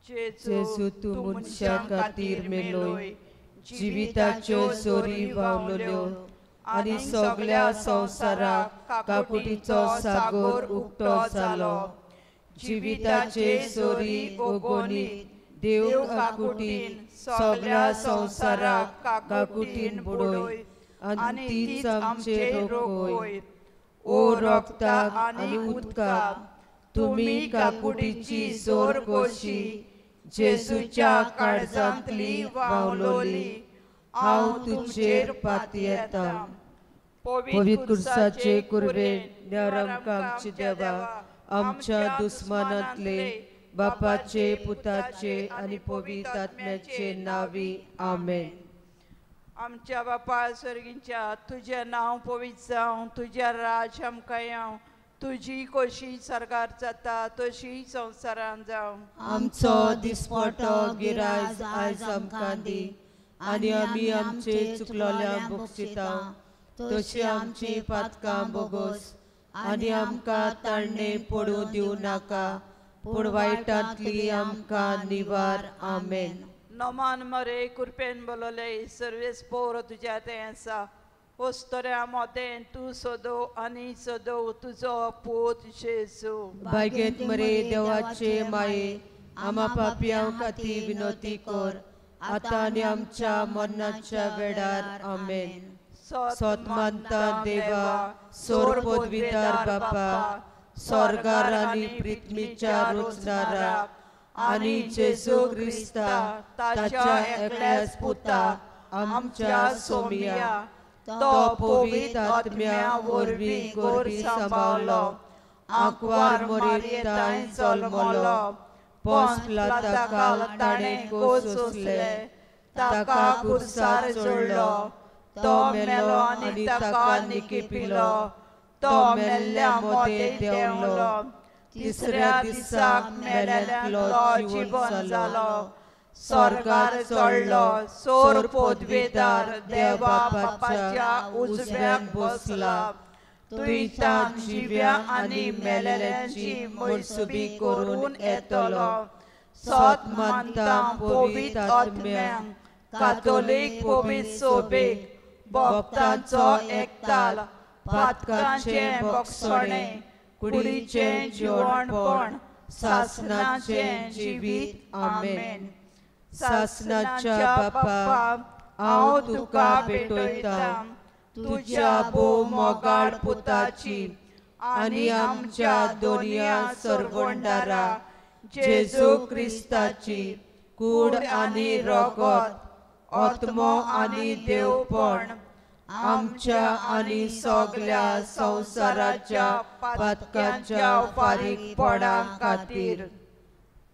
जेजू तू मनशां खातीर मेलोय, जिविताच्यो जोरी व्हांवल्यो आनी सगळ्या संवसाराक काकुटीचो सागर उक्तो जालो। जिविताचे जोरी ओगोनीत देव काकुटीन सगळ्या संवसाराक काकुटीन बुडोय आनी तीच आमचेर रोखोय। ओ रोगताक आनी उदकाक तुमी काकुटीची जोर कोशी जेजूच्या काळजांतली व्हांवलोली, हांव तुजेर पातयेता। पवित्र कुर्साचे कुरवे नरकांची देवा, आमच्या दुस्मानांतले बापाचे पुताचे आनी पवित्र आत्म्याचे नावी आमेन। आमच्या बापा स्वर्गीच्या तुझें नांव पवित्र जावं, तुझें राज आमकां येवं, तुजी कशी सरकार जाता तशी संवसारान जावं। आमचो दिसपटो गिरायज आयज आमकां दी, आनी आमी आमचे चुकलोल्यांक बक्षिता तशी आमची पातकां बोगोस, आनी आमकां ताळणे पडूं दिवं नाका, पूण वायटांतली आमकां निवार आमेन। नमान मरे कुरपेन बोलोले सर्वेस पोर तुज्या तें आसा, वस्तोऱ्या मोतें तूं सोदो आनी सोदो तुजो पूत जेजू। बागेंत मरे देवाचे माये, आमा पापयां खातीर विनोती कर, आतां आनी आमच्या मरणाच्या वेळार आमेन। सोतमानता देवा, सोर पदवीदार बापा, स्वर्गार आनी पृथ्वीच्या रुचणारा आनी जेजू क्रिस्ता ताच्या एकल्याच पुता आमच्या सोमिया, तो पवित्र आत्म्या वरवीं गोरबी सांबाळलो, आंकवार मोरीताय जल्मलो, पोंस पिलाताका ताणें कोस सोंसले, ताका कुर्सार चोडलो, तो मेलो आनी ताका निकिपिलो, तो मेल्ल्या मोदें देंवलो, तिसऱ्या दिसाक मेल्यांतलो जीवन जालो, स्वर्गार चडलो, सोर पदवीदार देवा बापाच्या उजव्याक बसला, तुयतां जिव्या आनी मेलेल्यांची मैसुबी करून येतलो। सोत मानता पवित्र आत्म्यांक, कातोलीक पवित्र सोबेक, भक्तांचो एकताल, पातकांचें भोगसणें, कुडीचें जेवणपण, सासणाचें जिवीत आमेन। सासणाच्या बापा, हांव तुका भेटयता तुज्या भोव मोगाळ पुताची आनी आमच्या दोनया सरवंडारा जेजू क्रिस्ताची कूड आनी रगत, आत्मो आनी देवपण आमच्या आनी सगळ्या संवसाराच्या पातकांच्या फारीकपणा खातीर,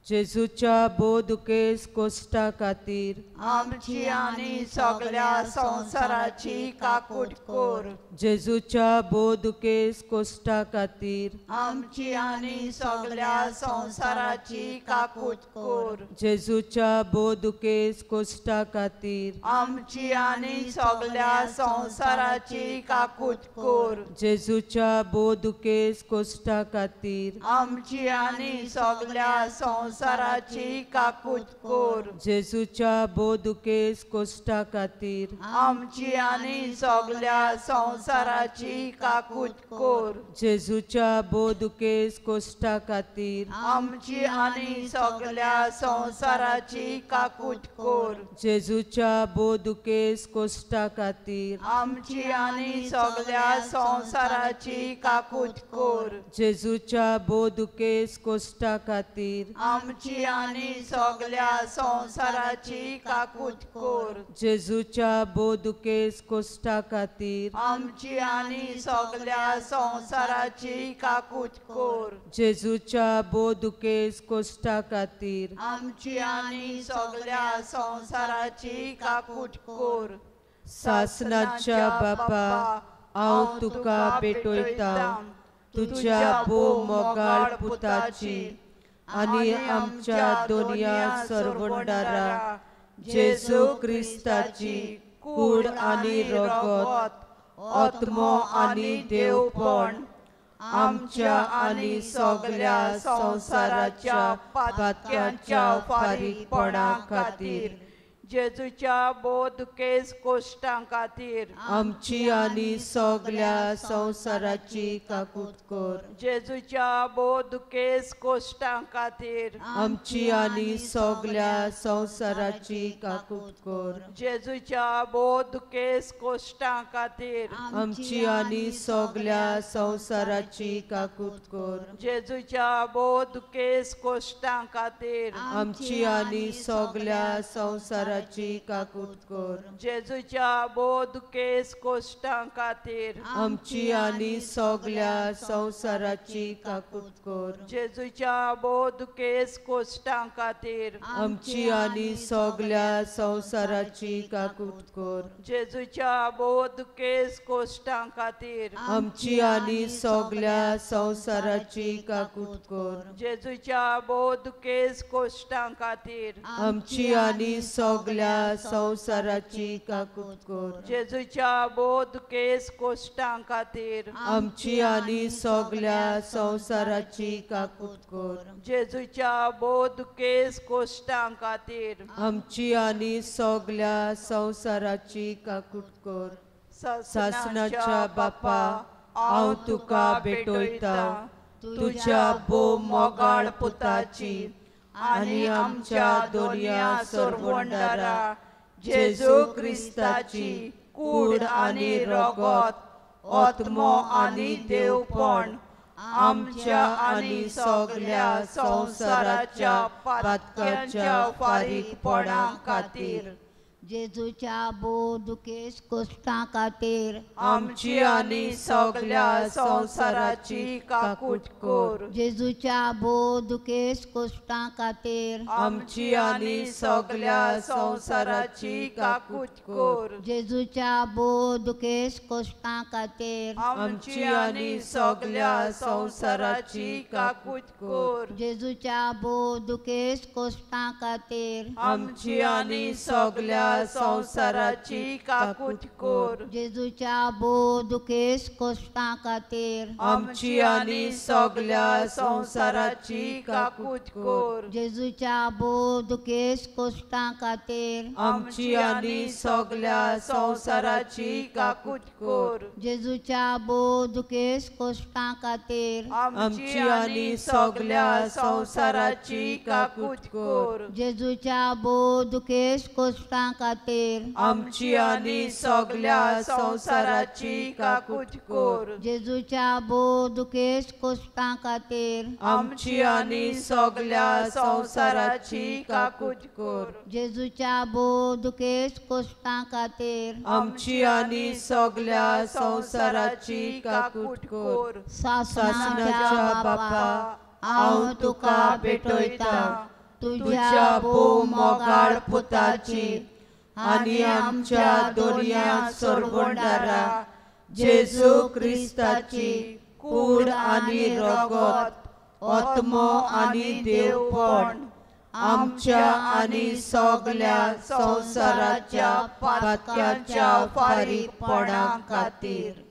जेजूच्या बोदुकेस कोश्टा खातीर आमची आनी सगळ्या संवसाराची काकूट कर। जेजूच्या बोदुकेस कोश्टा खातीर आमची आनी सगळ्या संवसाराची काकूट कर। जेजूच्या बोदुकेस कोश्टा खातीर आमची आनी सगळ्या संवसाराची काकूट कर। जेजूच्या बोदुकेस कोश्टा खातीर आमची आनी सगळ्या संवसाराची काकूट कर। जेजूच्या बोदुकेस कोश्टा खातीर आमची आनी सगळ्या संवसाराची काकूट कर। जेजूच्या बोदुकेस कोश्टा खातीर आमची आनी सगळ्या संवसाराची काकूट कर। जेजूच्या बोदुकेस कोश्टा खातीर आमची आनी सगळ्या संवसाराची काकूट कर। जेजूच्या बोदुकेस कोश्टा खातीर आमची आनी सगळ्या संवसाराची काकूट कर। जेजूच्या बोदुकेस कोश्टा खातीर आमची आनी सगळ्या संवसाराची काकूट कर। जेजूच्या बोदुकेस कोश्टा खातीर आमची आनी सगळ्या संवसाराची काकूट कर। सासणाच्या बापा, हांव तुका भेटयता तुज्या भोव मोगाळ पुताची आनी आमच्या दोनया सरवंडारा जेजू क्रिस्ताची कूड आनी रगत, आत्मो आनी देवपण आमच्या आणि सगळ्या संसाराच्या पातक्यांच्या फारीकपणा खातीर जेजूच्या बोध केस कोश्टां खातीर आमची आणि सगळ्या संसाराची काकूट कर जेजूच्या बोध केस कोश्टां खातीर आमची आणि सगळ्या संसाराची काकूट कर जेजूच्या बोध केस कोश्टां खातीर आमची आणि सगळ्या संसाराची काकूट कर जेजूच्या बोध केस कोश्टां खातीर आमची आणि सगळ्या संसाराची काकूट कर जेजूच्या बोध केस कोश्टां खातीर आमची आणि सगळ्या संसाराची काकूट कर जेजूच्या बोध केस कोश्टां खातीर आमची आणि सगळ्या संसाराची काकूट कर जेजूच्या बोध केस कोश्टां खातीर आमची आणि सगळ्या संसाराची काकूट कर जेजूच्या बोध केस कोश्टां खातीर आमची आणि सगळ्या संसाराची काकूट कर जेजूच्या बोध केस कोश्टां खातीर आमची आणि सगळ्या संसाराची काकूट कर जेजूच्या बोध केस कोश्टां खातीर आमची आणि सगळ्या संसाराची काकूट कर सासणाच्या बापा हांव तुका भेटयता तुझ्या भोव मोगाळ पुताची आनी आमच्या दोनया सोरवंडारा जेजू क्रिस्ताची कूड आनी रगत आत्मो आनी देवपण आमच्या आणि सगळ्या संसाराच्या पातकाच्या फारीकपणा खातीर जेजूच्या बोध केस कोश्टां खातीर आमची आणि सगळ्या संसाराची काकूट कर जेजूच्या बोध केस कोश्टां खातीर आमची आणि सगळ्या संसाराची काकूट कर जेजूच्या बोध केस कोश्टां खातीर आमची आणि सगळ्या संसाराची काकूट कर जेजूच्या बोध केस कोश्टां खातीर आमची आणि सगळ्या संसाराची काकूट कर जेजूच्या बोध केस कोश्टां खातीर आमची आणि सगळ्या संसाराची काकूट कर जेजूच्या बोध केस कोश्टां खातीर आमची आणि सगळ्या संसाराची काकूट कर जेजूच्या बोध केस कोश्टां खातीर आमची आणि सगळ्या संसाराची काकूट कर जेजूच्या बोध केस कोश्टां खातीर आमची आणि सगळ्या संसाराची काकूट कर जेजूच्या बोध केस कोश्टां खातीर आमची आणि सगळ्या संसाराची काकूट कर जेजूच्या बोध केस कोश्टां खातीर आमची आणि सगळ्या संसाराची काकूट कर सासणाच्या बापा हांव तुका भेटयता तुझ्या भोव मोगाळ पुताची आनी आमच्या दोनया सोरवंडारा जेजू क्रिस्ताची कूड आनी रगत आत्मो आनी देवपण आमच्या आणि सगळ्या संसाराच्या पातक्याच्या फारीकपणा खातीर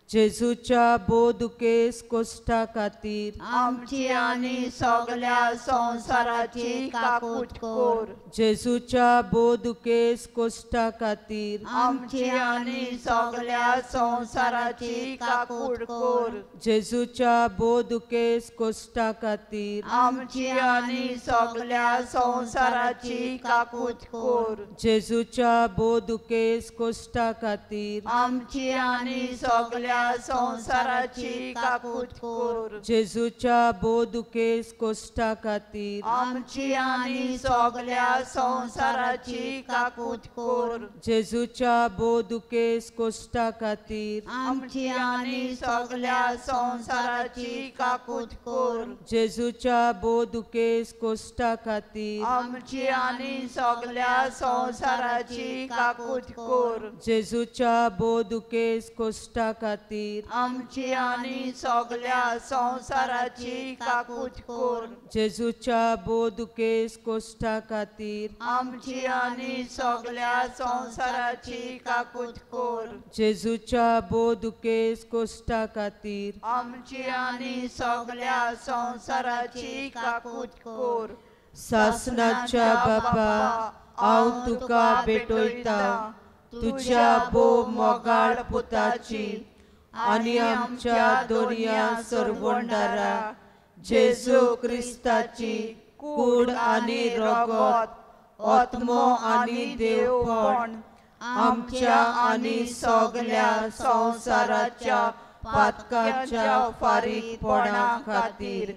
जेजूच्या बोधुकेस कोश्टा खातीर आमची आणि सगळ्या संसाराची काकूट कर जेजूच्या बोधुकेस कोश्टा खातीर आमची आणि सगळ्या संसाराची काकूट कर जेजूच्या बोधुकेस कोश्टा खातीर आमची आणि सगळ्या संसाराची काकूट कर जेजूच्या बोधुकेस कोश्टा खातीर आमची आणि सगळ्या संसाराची काकूट कर जेजूच्या बोधुकेस कोश्टा खातीर आमची आणि सगळ्या संसाराची काकूट कर जेजूच्या बोधुकेस कोश्टा खातीर आमची आणि सगळ्या संसाराची काकूट कर जेजूच्या बोधुकेस कोश्टा खातीर आमची आणि सगळ्या संसाराची काकूट कर जेजूच्या बोधुकेस कोश्टा खातीर खातीर आमची आनी सगळ्या संवसाराची काकूट कोर जेजूच्या बोदुकेस कोश्टा खातीर आमची आनी सगळ्या संवसाराची काकूट कोर जेजूच्या बोदुकेस कोश्टा खातीर आमची आनी सगळ्या संवसाराची काकूट कोर सासणाच्या बापा हांव तुका भेटयता तुज्या बो मोगाळ पुताची आनी आमच्या दोनया सरवंडारा जेजू क्रिस्ताची कूड आनी रगत आत्मो आनी देवपण आमच्या आनी सगळ्या संवसाराच्या पातकाच्या फारीकपणा खातीर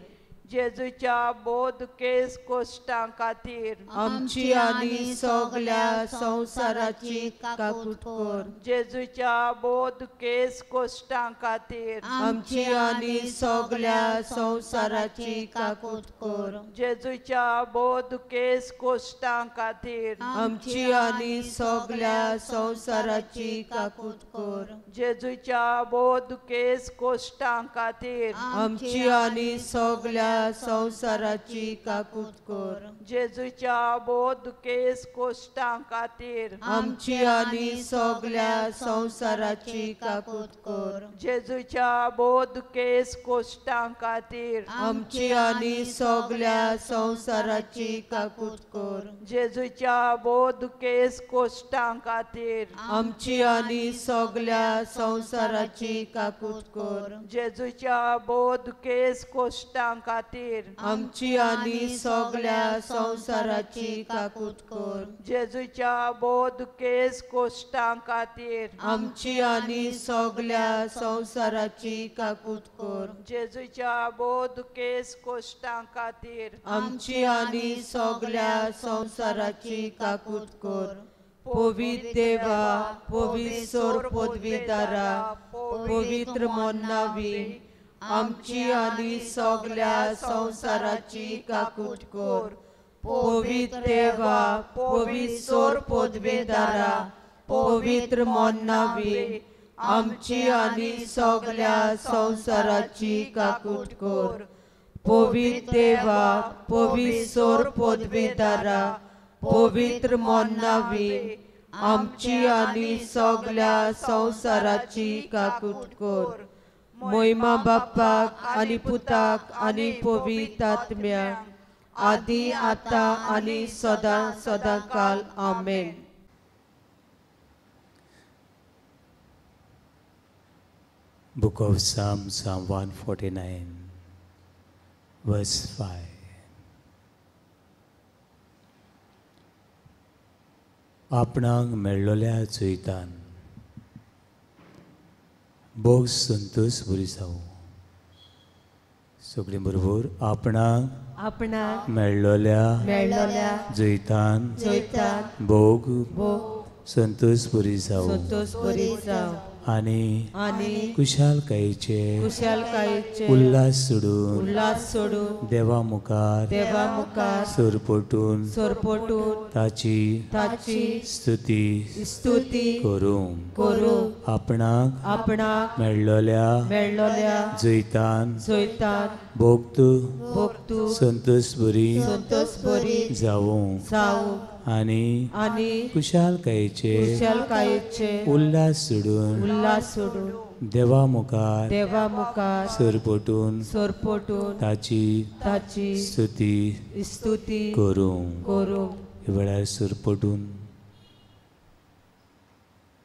जेजूच्या बोध केस कोश्टां खातीर आमची आनी सगळ्या संवसाराची काकूट कर जेजूच्या बोध केस कोश्टां खातीर आमची आनी सगळ्या संवसाराची काकूट कर जेजूच्या बोध केस कोश्टां खातीर आमची आनी सगळ्या संवसाराची काकूट कर जेजूच्या बोध केस कोश्टां खातीर आमची आनी सगळ्या संवसाराची काकूट कर जेजूच्या बोध केस कोश्टां खातीर आमची आनी सगळ्या संवसाराची काकूट कर जेजूच्या बोध केस कोश्टां खातीर आमची आनी सगळ्या संवसाराची काकूट कर जेजूच्या बोध केस कोश्टां खातीर आमची आनी सगळ्या संवसाराची काकूट कर जेजूच्या बोध केस कोश्टां खातीर आमची आनी सगळ्या संवसाराची काकूट कर जेजूच्या बोध केस कोश्टां खातीर आमची आनी सगळ्या संवसाराची काकूट कर जेजूच्या बोध केस कोश्टां खातीर आमची आनी सगळ्या संवसाराची काकूट कर पवित्र देवा पवित्र पदवीदारा पवित्र मोन्नावी आमची आनी सगळ्या संवसाराची काकूट कर पवित्र देवा पवित्र पदवीदारा पवित्र मोन्नावी आमची आनी सगळ्या संवसाराची काकूट कर पवित्र देवा पवित्र पदवीदारा पवित्र मोन्नावी आमची आनी सगळ्या संवसाराची काकूट कर महिमा बापाक आनी पुताक आनी पवित्र आत्म्याक आदी आता आनी सदां सदां काल आमेन. Book of Psalms, Psalm 149, verse 5. आपणाक मेळ्ळोल्या चोयतान भोग संतोष बरी जावं. सगळीं बरोबर आपणाक मेळ्ळोल्या जैतान भोग संतोष बरी जावं आनी कुशालकायेचे उल्हास सोडून देवा मुखार सोरपोटून ताची स्तुती करूं. आपणाक मेळ्ळोल्या जैतान भोग संतोष बरी जावं आनी कुशालकायेचे उल्हास सोडून देवा मुखार सोरपोटून ताची स्तुती करूं. वेळार सोरपोटून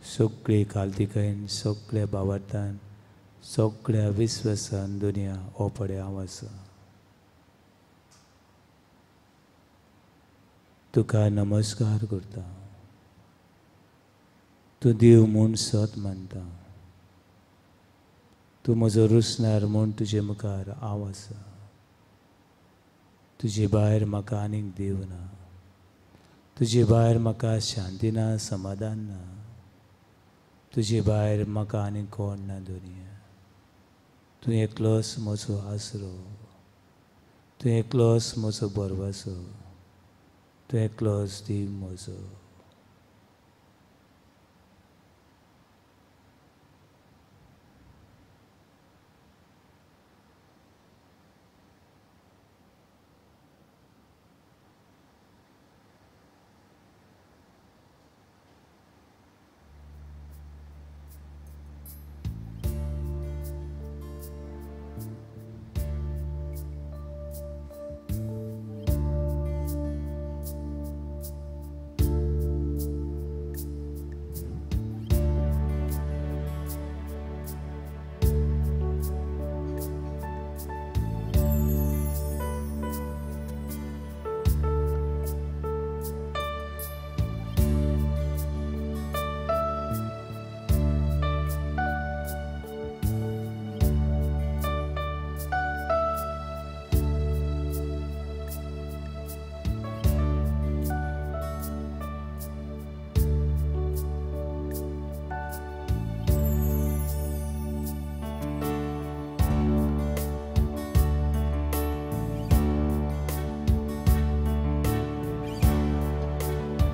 सगळे काल्तिकायेन सगळ्या भावार्थान सगळ्या विश्वासान दुनिया ओपडे हांव आसा. तुका नमस्कार करता. तूं देव म्हूण सत मानता. तूं म्हजो रुसणार म्हूण तुजे मुखार हांव आसा. तुजे भायर म्हाका आनीक देव ना. तुजे भायर म्हाका शांती ना, समाधान ना. तुजे भायर म्हाका आनीक कोण ना दुनिया. तूं एकलोच म्हजो आसरो. तूं एकलोच म्हजो बरवासो. तूं एकलोच देव म्हजो.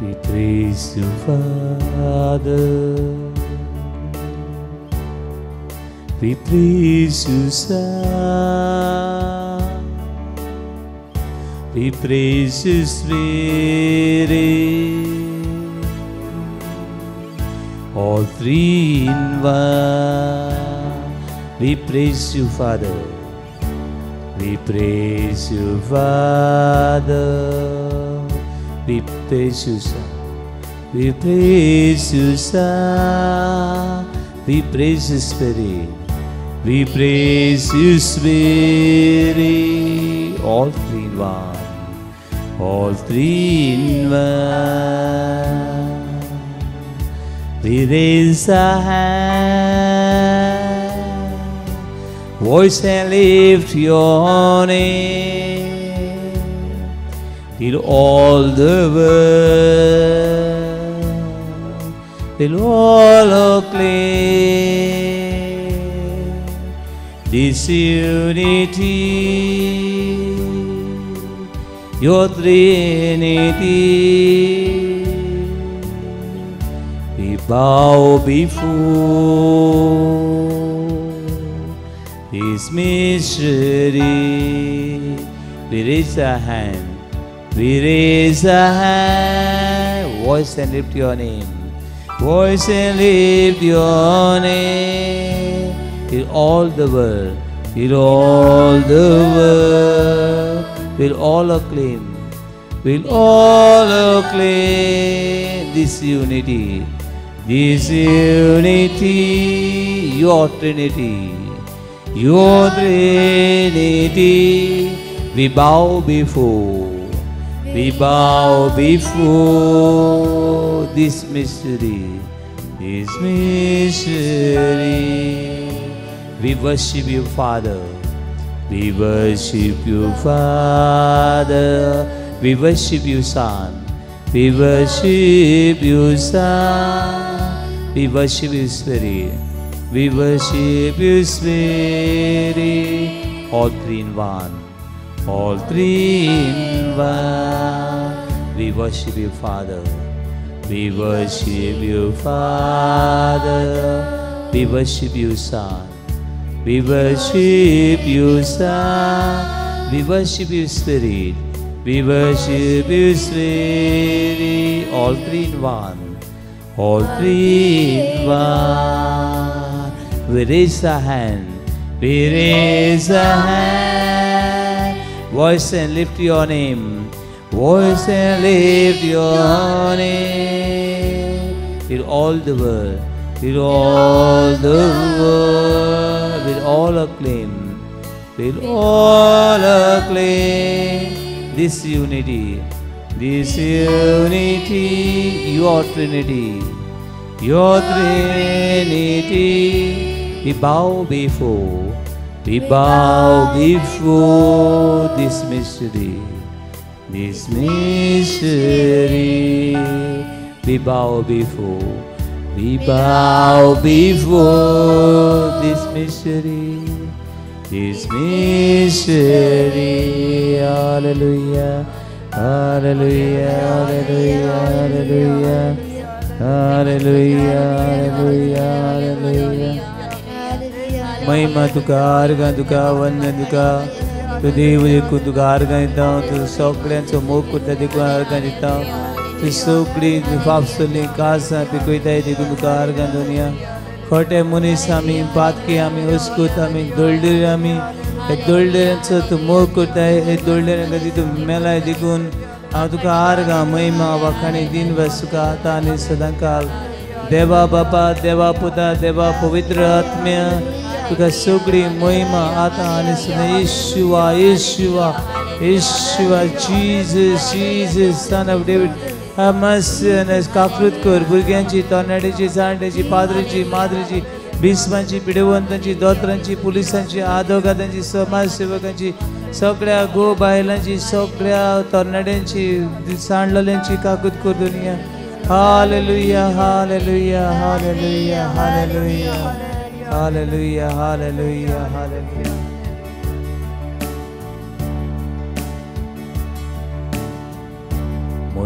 We praise you, Father. We praise you, Son. We praise you, Spirit. All three in one. We praise you, Father. We praise you, Father. We praise you, Son. We praise you, Son. We praise you, Spirit. We praise you, Spirit. All three in one. All three in one. We raise our hand, voice and lift your name till all the world will all acclaim this unity, your Trinity. We bow before this mystery. We raise our hand. We raise our hand. Voice and lift your name. Voice and lift your name. Till all the world, till all the world will all acclaim. Will all acclaim this unity. This unity, your Trinity. Your Trinity, we bow before. We bow before this mystery. This mystery. We worship you, Father. We worship you, Father. We worship you, Son. We worship you, Son. We worship you, Spirit. We worship you, Spirit. All three in one. All three in one. We worship you, Father. We worship you, Father. We worship you, Son. We worship you, Son. We worship you, Spirit. We worship you, Spirit. All three in one. All three in one. We raise our hand. We raise our hand. Voice and lift your name. Voice and lift your name. Till all the world. Till all the world will all acclaim. Will all acclaim this unity. This unity, your Trinity. Your Trinity. We bow before. We bow before this mystery. This mystery. We bow before. We bow before this mystery. This mystery. Hallelujah. Hallelujah. Hallelujah. Hallelujah. Hallelujah. Hallelujah. Hallelujah. महिमा तुका अर्घा तुका वंदन तुका तू देव देखून तुका अर्घा दिता तू सगळ्यांचो मोग करता देखून अर्घा दिता तू सगळी पापसली कासां पिकयताय देखून तुका अर्घा दोनिया खोटे मनीस आमी पातकी आमी हुस्कूत आमी दोळडेर आमी हे दोळडेरांचो तू मोग करताय हे दोळडेरांका तू मेलाय देखून हांव तुका अर्घा महिमा वाखाणी दिन बस तुका आतां आनी सदां काल देवा बापा देवा पुता देवा पवित्र आत्म्या तुका सगळी महिमा आतां आनी सदां येशुवा येशुवा येशुवा Jesus Jesus son of David काकृत कर भुरग्यांची तरणाट्याची जाणट्याची पाद्रीची माद्रीची भिस्मांची पिडेवंतांची दोतरांची पुलिसांची आदवोगादांची समाजसेवकांची सगळ्या गो बायलांची सगळ्या तरणाट्यांची सांडलेल्यांची काकूत कर दुनिया hallelujah hallelujah hallelujah hallelujah hallelujah hallelujah hallelujah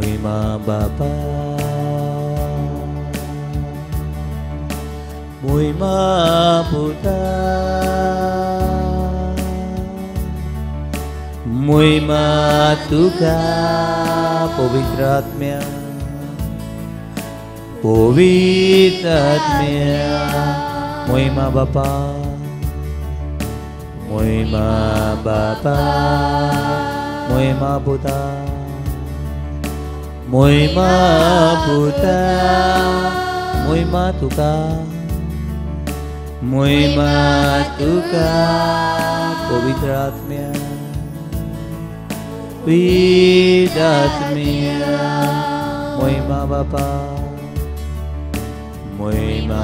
मोहिमा बापा मोहिमा पुता मोहिमा तुका पवित्र आत्म्या मोहिमा बापा मोहिमा पुता मोहिमा तुका पवित्र आत्म्या मोहिमा बापा मोहिमा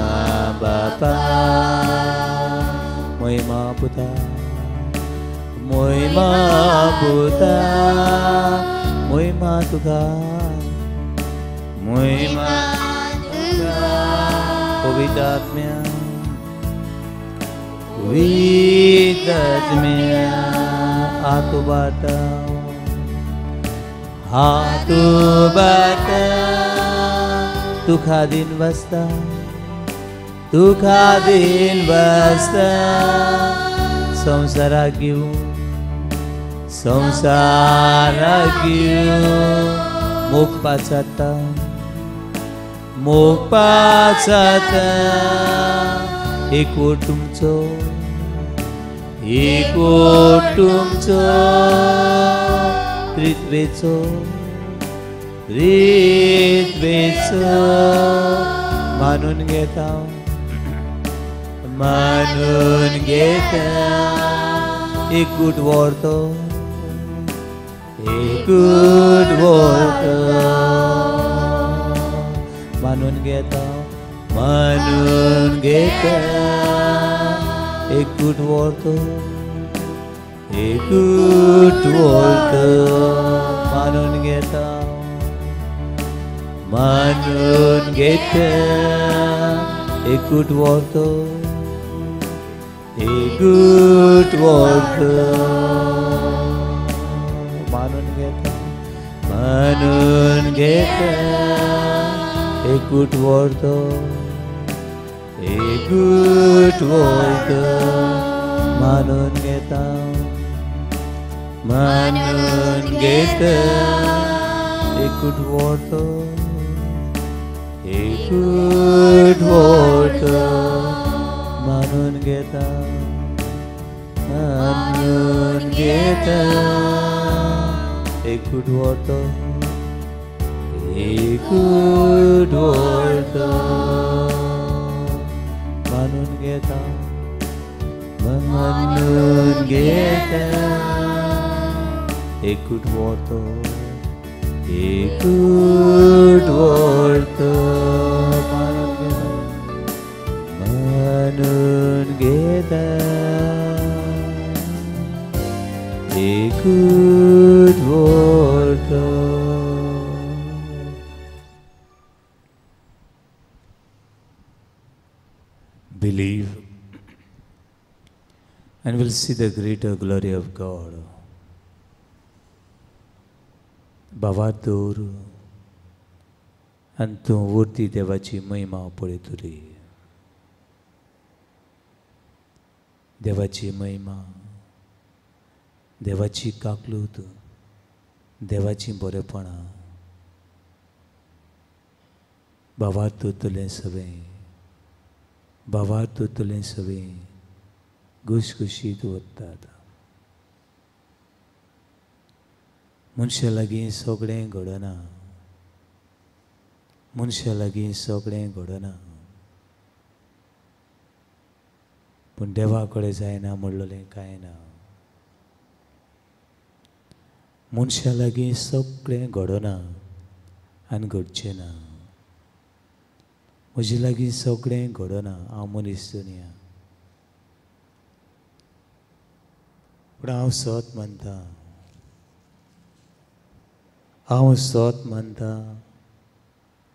पुता मोहिमा तुका पवित्र आत्म्या आतु बाता तुखा दिन बसता संसारा घेऊन मोग पाचाता एकवट तुमचो त्रित्वेचो मानून घेता एकूट वर्तो मानून घेता एकूट वर्तो मानून घेता एकूट वर्तो मानून घेता एकूट वर्तो मानून घेता एकूट वर्तो मानून घेता एकूट वर्तो मानून घेता एकूट वर्तो मानून घेता एकूट वर्तो Believe and we'll see the greater glory of God. भावातूर आणि तू वरती देवाची महिमा पळयतली. देवाची महिमा, देवाची काकलूत, देवाची बरेपणा भावातूतलें सवें घुसघुशीत वतात. मनशा लागीं सगळें घडना, मनशा लागीं सगळें घडना, पूण देवा कडेन जायना म्हणलेलें कांय ना. मनशा लागीं सगळें घडना आनी घडचें ना. म्हजे लागीं सगळें घडना, हांव मनीस दुनिया, पूण हांव सत मानता,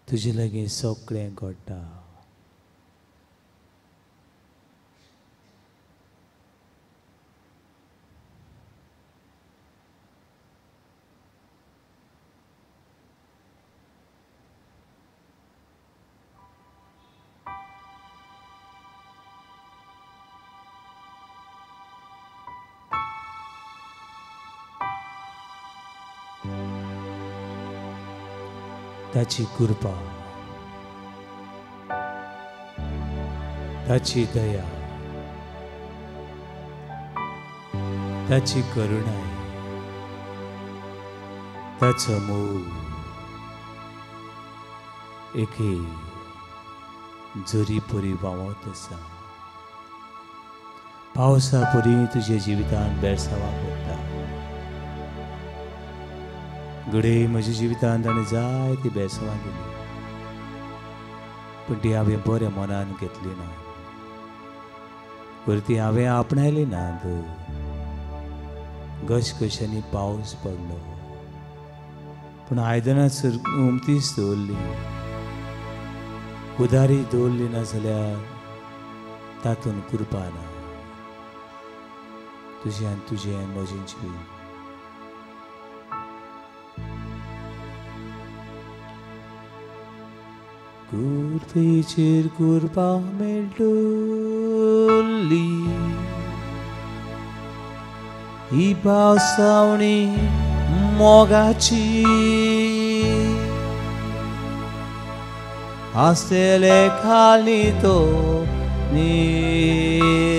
तुजे लागीं सगळें घडटा. ताची कृपा, ताची दया, ताची करुणाय, ताचो मोग एके जोरी परी व्हांवत आसा. पावसा परी तुझे जिवितांत बेरसांवां करता. घडये म्हज्या जिवितांत ताणें जायती बेरसांवां केली, पूण ती हांवें बऱ्या मनान घेतली ना. परती हांवें आपणायली नात. घशघशांनी पावस पडलो, पूण आयदनां उमतीच दवरली. उदारी दवरली ना जाल्यार तातूंत कृपा ना. तुजें आनी तुजें म्हजें जिवीत कुर्बेचेर कुर्बा मेळटली. ही पावसावणी मोगाची आसले खाली तो निर्मोल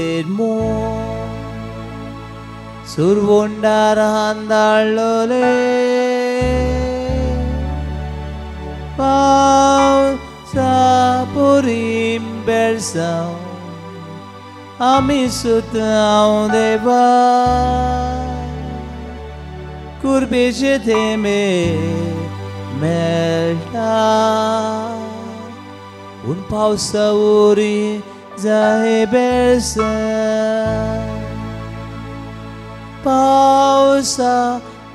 सुरवोंडार हांदाळ्ळोले पावसा पुरीम बेरसांव आमी सुतांव देवा. कुर्बेचे थेंबे मेळटा पूण पावसा वरी जाय बेरसांव. पावसा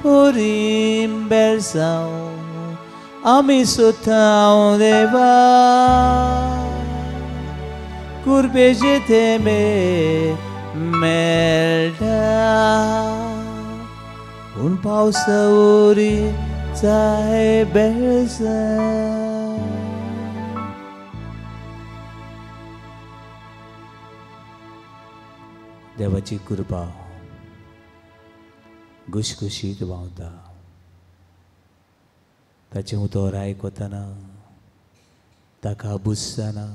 पुरीम बेरसांव आमी सुतांव देवा. कुर्बेचे थेंबे मेळटा पूण पावसा वरी जाय बेरसांव. देवाची कृपा घुशघुशीत व्हांवता. ताचें उतर आयकतना, ताका बुजतना,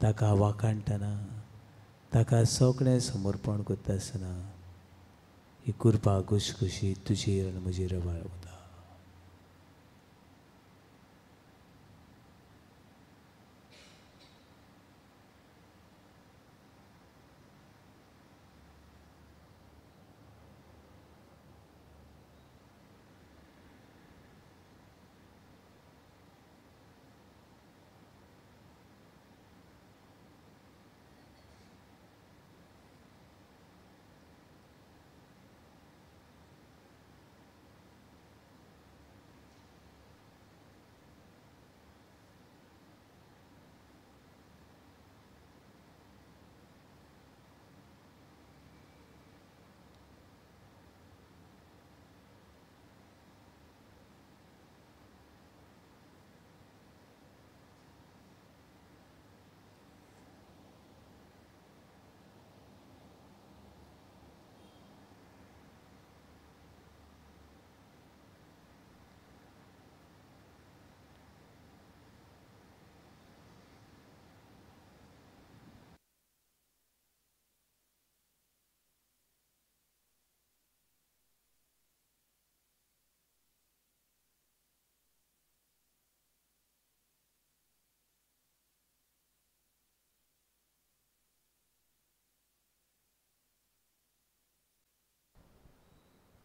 ताका वाखाणटना, ताका सगळें समर्पण करता आसतना ही कृपा घुशघुशीत तुजेर आनी म्हजेर व्हांवता.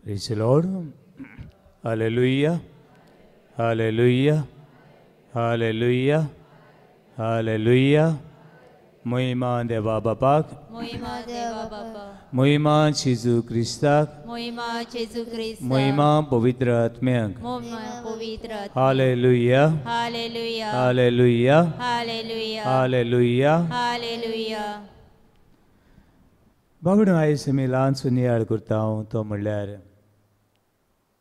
Praise the Lord. Hallelujah. Hallelujah. Hallelujah. Hallelujah. Moima Deva Bapak. मोहिमा देवा बापा. Moima Jesu Christak. मोहिमा जेजू ख्रिस्त. Moima Pavitra Atmyak. मोहिमा पवित्र. Hallelujah. Hallelujah. Hallelujah. Hallelujah. Hallelujah. Hallelujah. बाबडो आयज मी ल्हानसो नियाळ करता हांव तो म्हणल्यार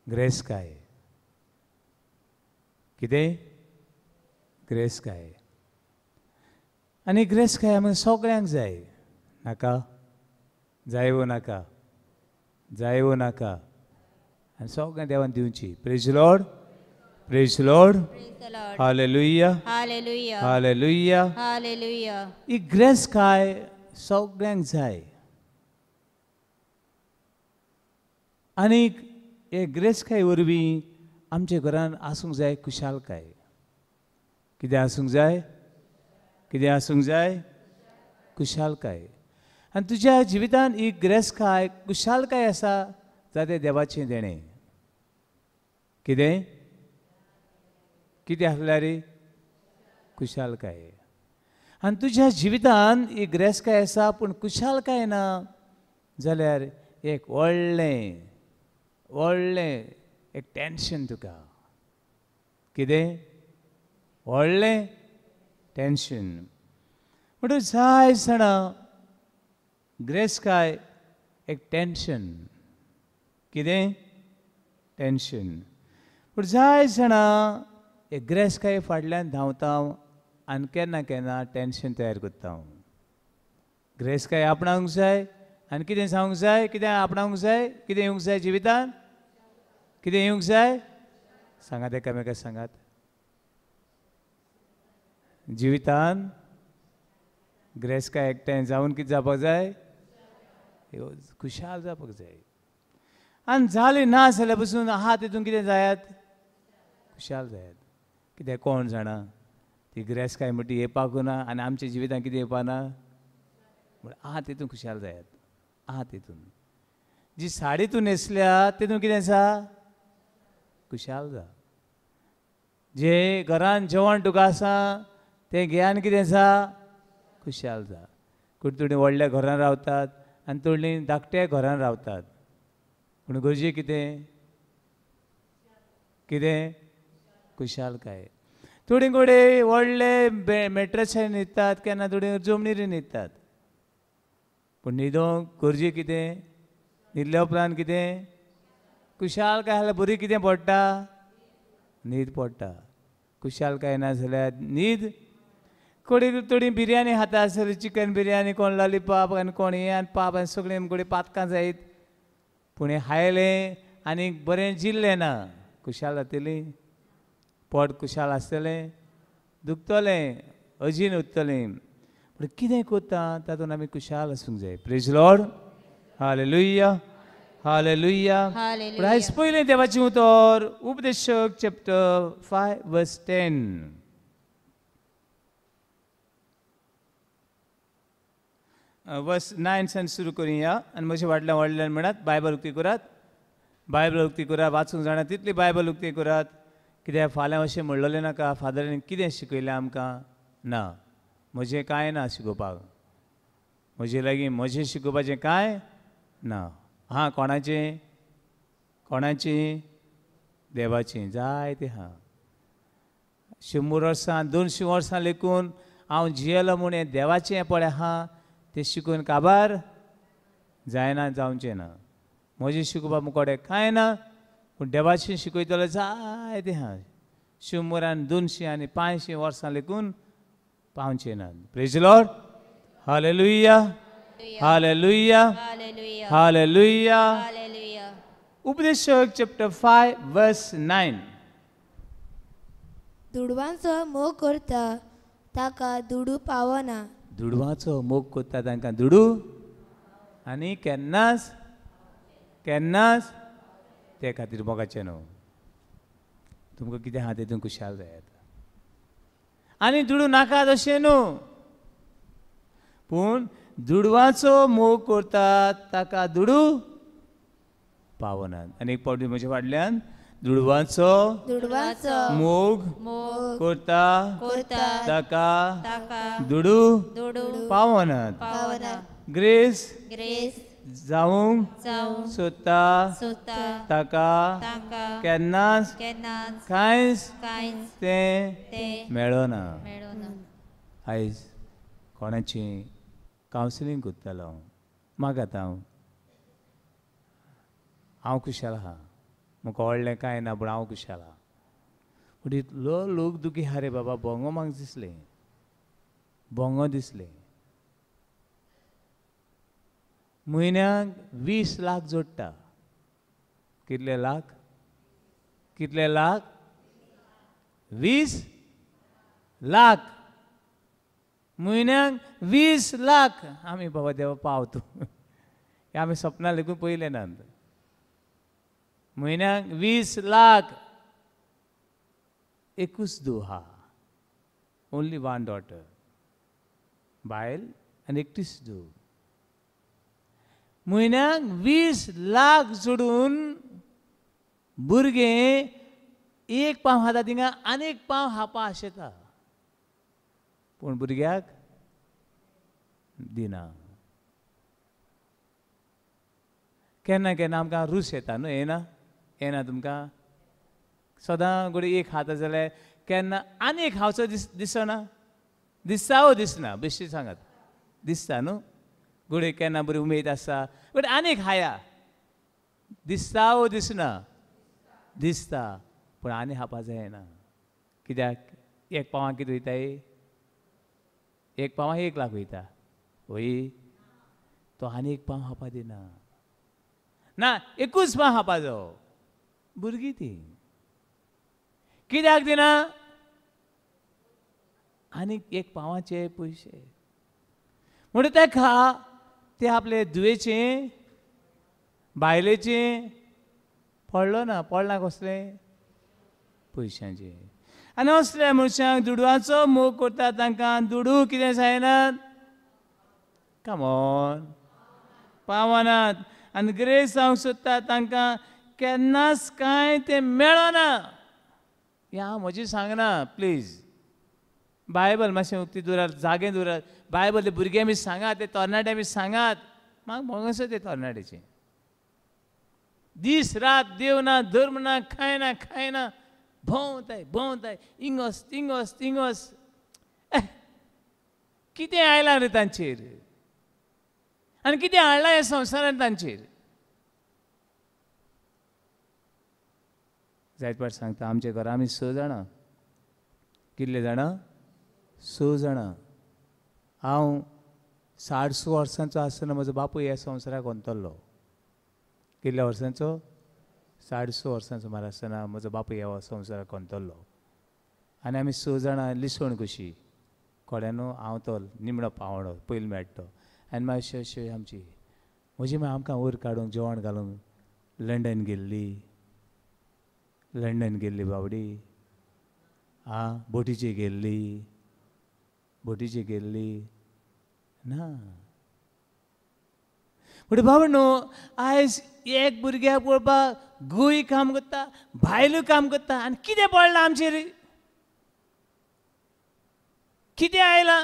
ग्रेस्काय. कितें? ग्रेस्काय. आनी ग्रेस्काय आमकां सगळ्यांक जाय. नाका? जाय वो नाका? जाय वो नाका? आनी सगळ्यांक देवान दिवची. Praise the Lord. Praise the Lord. Praise the Lord. Hallelujah. Hallelujah. Hallelujah. Hallelujah. He grace काय सगळ्यांक जाय. आनीक हे ग्रेस काय वरवीं आमच्या घरान आसूंक जाय कुशालकाय. कितें आसूंक जाय? कितें आसूंक जाय? कुशालकाय. आनी तुज्या जिवितान ही ग्रेस काय कुशालकाय आसा जाल्यार देवाचें देणें. कितें? कितें आसल्यार कुशालकाय. आनी तुज्या जिवितान ही ग्रेस काय आसा पूण कुशालकाय ना जाल्यार एक व्हडलें व्हडलें एक टेन्शन तुका. कितें? व्हडलें टेन्शन. म्हणून जाय जाणा ग्रेस काय एक टेन्शन. कितें? टेन्शन. पूण जाय जाणा एक ग्रेस काय फाटल्यान धांवता आनी केन्ना केन्ना टेन्शन तयार करता. ग्रेस काय आपणावंक जाय आनी कितें जावंक जाय? कितें आपणावंक जाय? कितें येवंक जाय जिवितान? कितें येवंक जाय? सांगात एकामेकाक सांगात. जिवितान ग्रेस काय एकठांय जावन कितें जावपाक जाय? खुशाल जावपाक जाय. आनी जालें ना जाल्यार पसून आहा तितून कितें जायात? खुशाल जायात. कित्याक कोण जाणा ती ग्रेस काय म्हणटी येवपाकू ना आनी आमच्या जिवितान कितें येवपाना आहा तितून खुशाल जायात. आहा तितून जी साडी तूं न्हेसल्या तितून कितें आसा? खुशाल जा. जे घरान जेवण तुका आसा तें घेयान कितें आसा? खुशाल जा. थोडीं व्हडल्या घरान रावतात आनी थोडीं धाकट्या घरान रावतात पूण गरजे कितें? कितें? खुशालकाय. थोडीं कडेन व्हडले मॅट्रसार न्हिदतात केन्ना थोडीं जमनीर न्हिदतात पूण न्हिदोंक गरजे कितें? न्हिदल्या उपरांत कितें? खुशालकाय जाल्यार बरी कितें पडटा? न्हीद पडटा. खुशालकाय ना जाल्यार न्हीद. थोडीं बिरयानी खाता आसतली चिकन बिरयानी कोण लॉलीपॉप आनी कोण हें आनी पाप आनी सगळें कडेन पातकां जायत पूण हें खायलें आनी बरें जिल्लें ना. खुशाल जातली? पोट खुशाल आसतलें? दुखतलें, अजीन उरतलें. पूण कितें करता तातूंत आमी खुशाल आसूंक जाय. Praise Lord. हालेलुया. हालेलुया. पूण आयज पयलें देवाचें उतर उपदेशक चॅप्टर 5 वर्स 10. वर्स 9 सान सुरू करुया आनी म्हज्या व्हडल्यान म्हणत बायबल उक्ती करात. बायबल उक्ती करात. वाचूंक जाणा तितली बायबल उक्ती करात. कित्याक फाल्यां अशें म्हणलेलें नाका फादरान कितें शिकयलें आमकां. ना, म्हजें कांय ना शिकोवपाक. म्हजे लागीं म्हजें शिकोवपाचें कांय ना. हां, कोणाचें? कोणाचें? देवाचें. जाय तें हां. 100 वर्सां 200 वर्सां लेकून हांव जियेलो म्हूण हें देवाचें हें पळय आहा तें शिकून काबार जायना, जावचें ना. म्हजें शिकोवपा मुकोडे कांय ना पूण देवाचें शिकयतलो जाय तें आहा. 100 आनी 200 आनी 500 वर्सां लेकून पावचें ना. Praise Lord. Hallelujah. Hallelujah. Hallelujah. उपदेशक चॅप्टर 5 वर्स 9. दुडवांचो मोग करता ताका दुडू पावना. दुडवाचो मोग करता तांकां दुडू आनी केन्नाच केन्नाच ते खातीर मोगाचें न्हू. तुमकां कितें आहा तेतून खुशाल जायात. आनी दुडू नाकात अशें न्हू पूण दुडवाचो मोग करतात ताका दुडू पावनात. आनी एक पावटी म्हज्या फाटल्यान दुडवाचो मोग करता ताका दुडू पावनात. ग्रेस जावंक सोदता ताका केन्नाच कांयच तें मेळना. आयज कोणाची कावन्सिलींग करतलो म्हाका आतां हांव खुशाल आहा. म्हाका व्हडलें कांय ना पूण हांव खुशाल आहा. पूण इतलो लोक दुखी आहा रे बाबा. भोंगो म्हाका दिसलें. भोंगो दिसलें. म्हयन्याक 20 लाख जोडटा. कितले लाख? कितले लाख? 20 लाख म्हयन्याक 20 लाख आमी बाबा देवा पावतो हे आमी सपना लेगून पयले ना म्हयन्याक 20 लाख एकूच धूव हा ओन्ली वन डॉटर बायल आनी एकटीच धूव म्हयन्याक 20 लाख जोडून भुरगे एक पाव खाता थिंगा आनीक पाव हापा आशेता पूण भुरग्याक दिना केन्ना केन्ना आमकां रूच येता न्हू येना तुमकां सदां घडी एक खाता जाल्यार केन्ना आनी एक खावचो दिसना दिसता ओ दिसना बेश्टी सांगात दिसता न्हू घडी केन्ना बरी उमेद आसता घडी आनी एक खाया दिसता ओ दिसना दिसता पूण आनी खावपा जायना कित्याक एक पावां कितें वयताय एक पावां 1 लाख वयता वय तो आनी एक पाव खावपा दिना ना एकूच पाव खावपा जायो भुरगीं ती कित्याक दिना आनी एक पावाचे पयशे म्हणून तेका ते आपले दुवेचें बायलेचें पडलो ना पडला कसलें पयशांचे आनी असल्या मनशांक दुडवाचो मोग करता तांकां दुडू कितें जायनात कामोन पावनात आनी ग्रेस जावंक सोदता तांकां केन्नाच कांय तें मेळना हें हांव म्हजें सांगना प्लीज बायबल मातशें उक्ती दवरात जागे दवरात बायबल भुरग्यां बी सांगात ते तरणाट्यां बी सांगात म्हाका मोगसो ते तरणाट्याचें दीस रात देव ना धर्म ना खायना भोंवताय इंगोस तिंगोस कितें आयलां रे तांचेर आनी कितें हाडलां ह्या संवसारांत तांचेर जायत पाट सांगता आमच्या घरा आमी 6 जाणां कितले जाणां 6 जाणां हांव 6.5 वर्सांचो आसतना म्हजो बापूय ह्या संवसाराक व्हरतलो कितल्या वर्सांचो 6.5 वर्सांचो म्हाका आसतना म्हजो बापूय ह्या संवसाराक व्हरतलो आनी आमी 6 जाणां लिसवण कशी कोड्यानो हांव तो निमणो पावणो पयलीं मेळटा आनी मातशें अशें आमची म्हजी मागीर आमकां वयर काडूंक जेवण घालूंक लंडन गेल्ली बावडी बोटीचेर गेल्ली ना म्हणजे बाबा न्हू आयज एक भुरग्याक पळोवपाक गुय काम करता भायलूय काम करता आनी कितें पडलां आमचेर कितें आयलां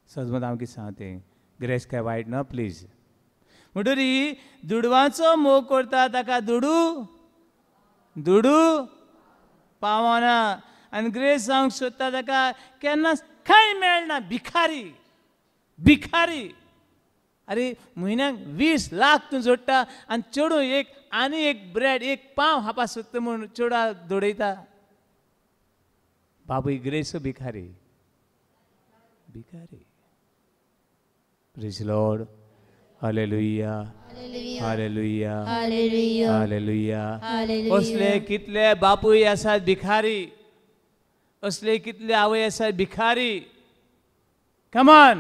सजमत हांव कितें सांगता ग्रेस काय वायट ना प्लीज म्हणटरी दुडवाचो मोग करता ताका दुडू पावना आनी ग्रेस जावंक सोदता ताका केन्नाच कांय मेळना भिखारी अरे म्हयन्याक 20 लाख तूं जोडटा आनी चेडूं आनी एक ब्रेड एक पाव खावपा सोदता म्हूण चेडा दोडयता बाबूय ग्रेसो भिखारी praise Lord hallelujah hallelujah hallelujah असले कितले बापूय आसात भिखारी असले कितले आवय आसात भिखारी कमान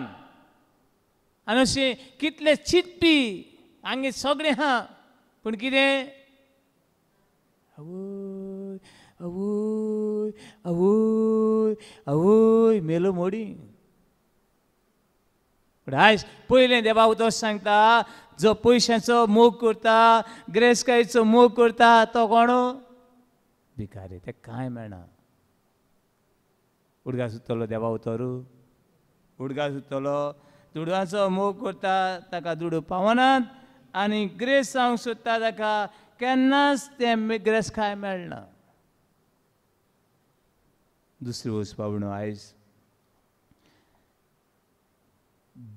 आनी अशें कितले चिंतपी हांगे सगळें हा पूण कितें आवय आवय आवय आवय मेलो मोडी आयज पयलें देवा उतर सांगता जो पयशांचो मोग करता ग्रेसकायेचो मोग करता तो कोण भिकारी ते कांय मेळना उडगा सुत्तलो देवा उतरू उडगा सुत्तलो दुडवाचो मोग करता ताका दुडू पावनात आनी ग्रेस जावंक सोदता ताका केन्नाच तें ग्रेस कांय मेळना दुसरी वस्त पावणो आयज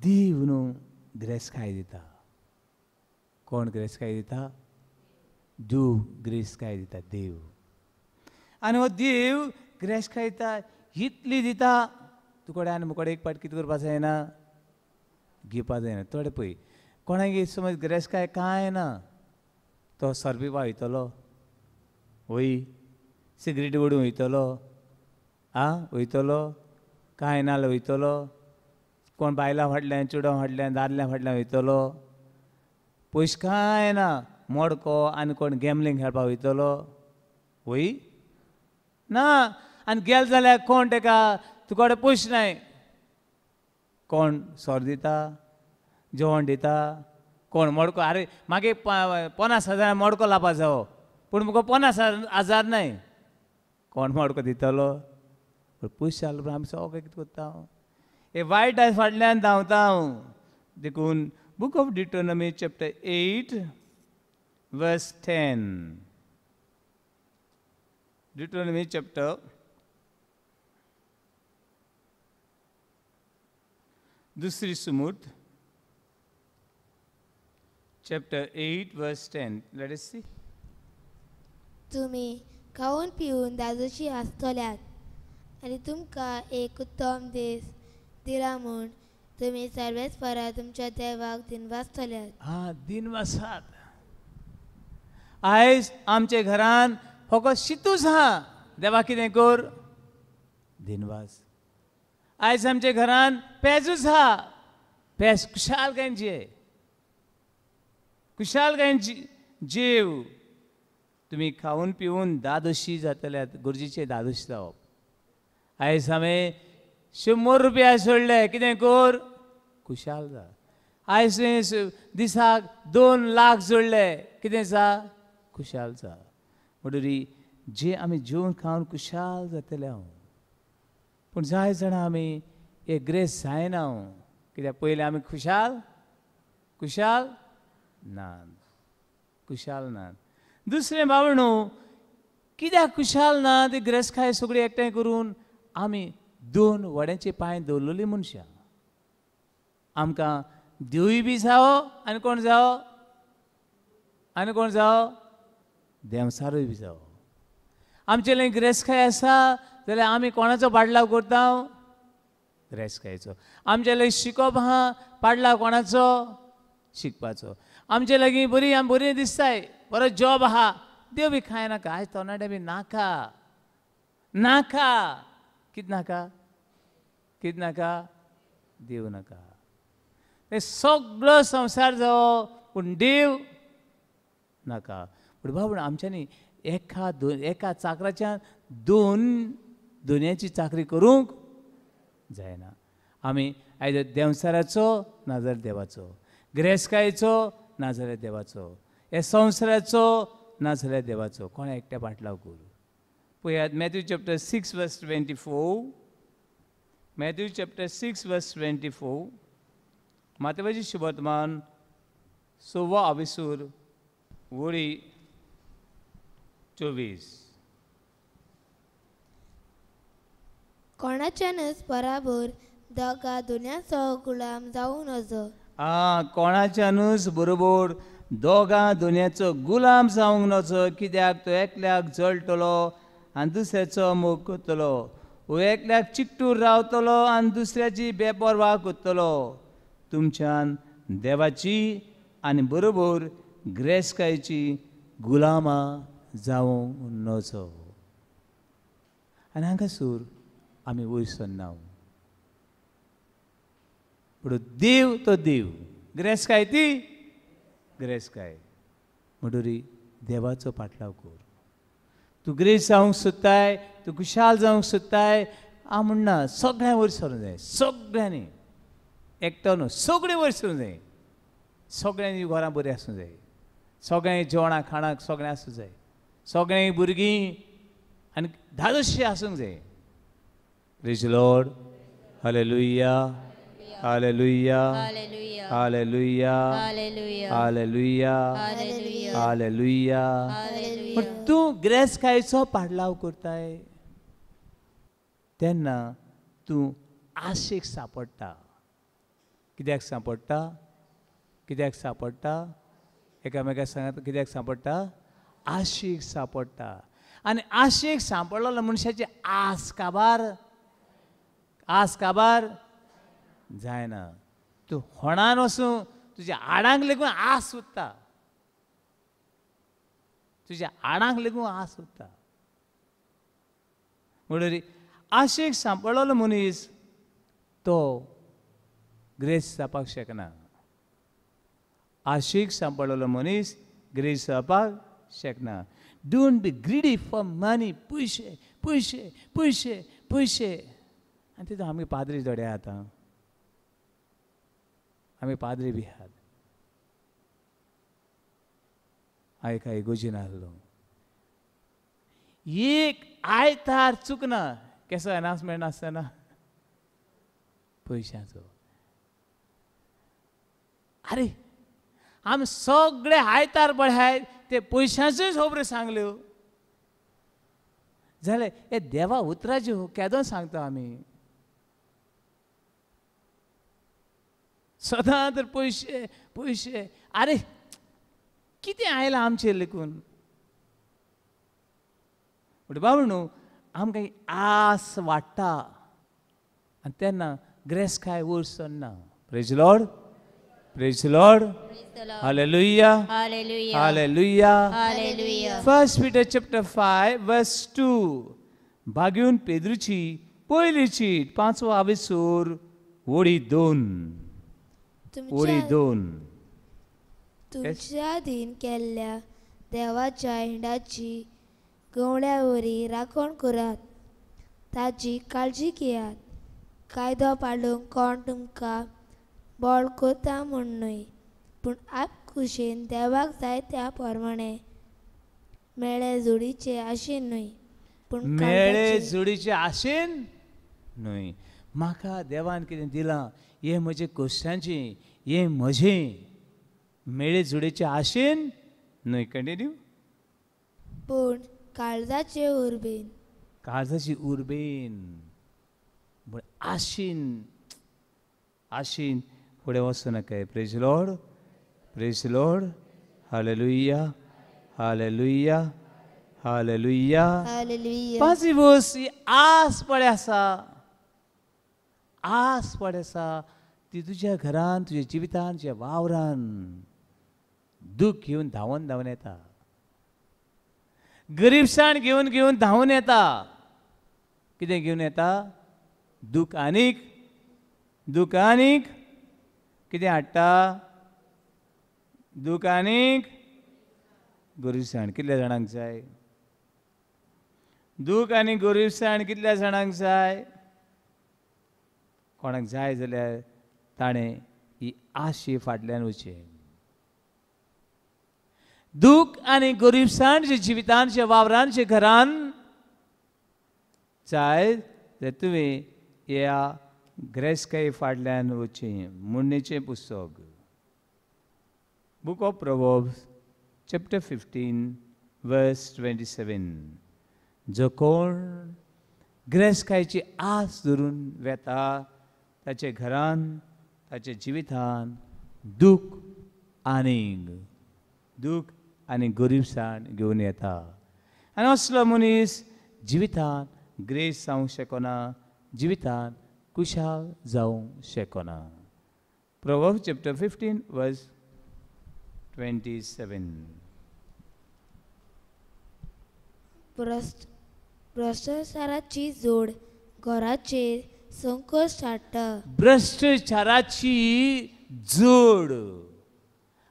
देव न्हू ग्रेसकाय दिता कोण ग्रेसकाय दिता देव ग्रेसकाय दिता देव आनी हो देव ग्रेसकाय दिता इतली दिता तुकडे आनी मुकडे एक पाट कितें करपा जायना घेवपा जायना थोडे पळय कोणाक समज ग्रेसकाय कांय ना तो सर्वे वयतलो वय सिगरेट ओडून वयतलो वयतलो कांय नाल्यार वयतलो कोण बायलां फाटल्यान चेडवां फाटल्यान दादल्या फाटल्यान वयतलो पयशे कांय ना मोडको आनी कोण गॅमलींग खेळपाक वयतलो वय ना आनी गेल जाल्यार कोण ताका तुका कडेन पयशे नाय कोण सोर दिता जेवण दिता कोण मोडको आरे मागे 50,000 मोडको लावपा जावो पूण मुगो 50,000 नाय कोण मोडको दितलो पयशे जाले आमी सगळे कितें करता हे वायट आयज फाटल्यान धांवता हांव देखून book of Deuteronomy chapter 8 verse 10 Deuteronomy chapter दुसरी सुमूत chapter 8 verse 10 let us see तुमी खाऊन पिऊन दाजूची आसतल्यात आनी तुमकां एक उत्तम दीस दिला म्हूण तुमी सर्वेस्परा तुमच्या देवाक दिनवासतल्यात दिनवासात आयज आमचे घरान फकत शितूच देवा कितें कर दिनवास आयज आमचे घरान पेजूच पेज कुशालकायेन जेव तुमी खाऊन पिवून दादोशी जातल्यात गरजेचे दादोशी जावप आयज हांवें 100 रुपया सोडले कितें कर खुशाल जा आयज दिसाक 2 लाख जोडले कितें जा खुशाल जा म्हणटरी जे आमी जेवन खावन खुशाल जातले हांव पूण जाय जाणां आमी एक ग्रेस जायना कित्याक पयलीं आमी खुशाल ना दुसरें बावणू कित्याक खुशाल ना ती ग्रेसकाय सगळी एकठांय करून आमी 2 वड्यांचे पांय दवरलेली मनशां आमकां देवूय बी जावो आनी कोण जावो देंवसारूय बी जावो आमचे लय ग्रेसकाय आसा जाल्यार आमी कोणाचो पाडलाव करता ग्रेसकायचो आमचे लय शिकप पाडलाव कोणाचो शिकपाचो आमचे लागीं बरी दिसताय बरो जॉब देव बी खाय नाका आयज तरणाटे बी नाका कित नाका देव नाका ते सगळो संवसार जावो पूण देव नाका पूण बाबा आमच्यांनी एका चाकराच्या 2 दुनियाची चाकरी करूंक जायना आमी आयज देंवसाराचो नाजाल्यार देवाचो ग्रेसकायेचो नाजाल्यार देवाचो हे संवसाराचो नाजाल्यार देवाचो कोण एकट्या पाटलाव करूं पळयात Matthew chapter 6 verse 24 Matthew chapter 6 verse 24 मातेवाची शुभवर्तमान 6 अविसूर वळी 24 कोणाच्यानच बराबर दोगा दुन्याचो गुलाम जावं नजो कोणाच्यानूच बरोबर दोगां दुनियाचो गुलाम जावंक नचो कित्याक तो एकल्याक जळटलो आनी दुसऱ्याचो मोग करतलो वो एकल्याक चिकटूर रावतलो आनी दुसऱ्याची बेपरवा करतलो तुमच्यान देवाची आनी बरोबर ग्रेसकायेची गुलामां जावंक नचो आनी हांगासूर आमी वयर सरना पूण देव तो देव ग्रेसकाय ती ग्रेसकाय म्हणटरी देवाचो पाटलाव कर तूं ग्रेस जावंक सोदताय तूं खुशाल जावंक सोदताय हांव म्हणना सगळ्यां वयर सरूंक जाय सगळ्यांनी एकटो न्हू सगळीं वयर सरूंक जाय सगळ्यांनी घरां बरीं आसूंक जाय सगळ्यांनी जेवणा खाणाक सगळें आसूंक जाय सगळ्यांनी भुरगीं आनी धादोशी आसूंक जाय praise Lord hallelujah hallelujah hallelujah hallelujah hallelujah पण तूं ग्रेसकायेचो पाडलाव करताय तेन्ना तूं आशेक सांपडटा कित्याक सांपडटा एकामेकाक सांगात कित्याक सांपडटा आशेक सांपडटा आनी आशेक सांपडलेलो मनशाची आस काबार जायना तूं होणान वचूं तुज्या आडांक लेगून आस उरता तुज्या आडांक लेगून आस उरता म्हणून आशेक सांपळलो मनीस तो ग्रेस जावपाक शकना. आशेक सांपळलो मनीस ग्रेस जावपाक शकना. Don't be greedy for money. पयशे पयशे पयशे पयशे. आनी तितून आमी पाद्री जोडे आतां आमी पाद्री बी आहात. हांवें कांय इगोर्जीन आहलो. एक आयतार चुकना केसो अनाउन्समेंट आसतना पयशांचो. अरे आमी सगळे आयतार बळ्यात ते पयशांच्योच खबरो सांगल्यो जाल्यार हे देवा उतराच्यो केदोन सांगता आमी. सदां तर पयशे पयशे. अरे कितें आयलां आमचेर लेकून. पूण बाबा न्हू आमकां आस वाडटा आनी तेन्ना ग्रेस काय वयर Sarna. Praise Lord. Praise Lord. Hallelujah. Hallelujah. Hallelujah. Hallelujah. 1 Peter chapter 5 verse 2. बागेवन पेद्रूची पयली चीट 5वा आविसूर ओळी 2. ओळी 2. तुमच्या दिन केल्ल्या देवाच्या हिंडाची गवळ्यावरी राखण करात. ताची काळजी घेयात. कायदो पाळूंक कोण तुमकां बळ कोता म्हूण न्हय पूण आप खुशेन देवाक जाय त्या प्रमाणे मेळे जोडीचे आशेन न्हय पूण मेळे काळजाचे. जोडीचे आशेन न्हय. म्हाका देवान कितें दिलां हें म्हजें कश्टांचें हें म्हजें. मेळे जोडीचे आशेन न्हय. कंटिन्यू. पूण काळजाचे उर्बेन. काळजाची उर्बेन. पूण आशेन आशेन फुडें वचूं नाका. Praise Lord. Praise Lord. Hallelujah. Hallelujah. Hallelujah. Hallelujah. पांचवी वस्त ही आस पडे आसा. आस पडे आसा ती तुज्या घरान तुज्या जिवितान तुज्या वावरान दूख घेवन धांवन धांवन येता. गरीबसाण घेवन घेवन धांवन येता. कितें घेवन येता. दूख आनीक दूख आनीक कितें हाडटा. दूख आनीक गरीबसाण. कितल्या जाणांक जाय. दूख आनी गरीबसाण कितल्या जाणांक जाय. कोणाक जाय जाल्यार ताणें ही आशे फाटल्यान वचचें. दूख आनी गरीबसाण जे जिवितान जे वावरान जे घरान जाय जाल्यार तुवें ह्या ग्रेस्काये फाटल्यान वचचें. मुन्नेचें पुस्तक book of proverbs chapter 15 verse 27. जो कोण ग्रेस्कायेची आस धरून वेता ताचे घरान ताचे जिवितान दूख आनी गरीबसाण घेवन येता. आनी असलो मनीस जिवितान ग्रेस जावंक शकना. जिवितान कुशाल जावंक शकना. Proverbs chapter 15 verse 27. भ्रष्टाचाराची जोड घराचेर संकट हाडटा. भ्रष्टाचाराची जोड.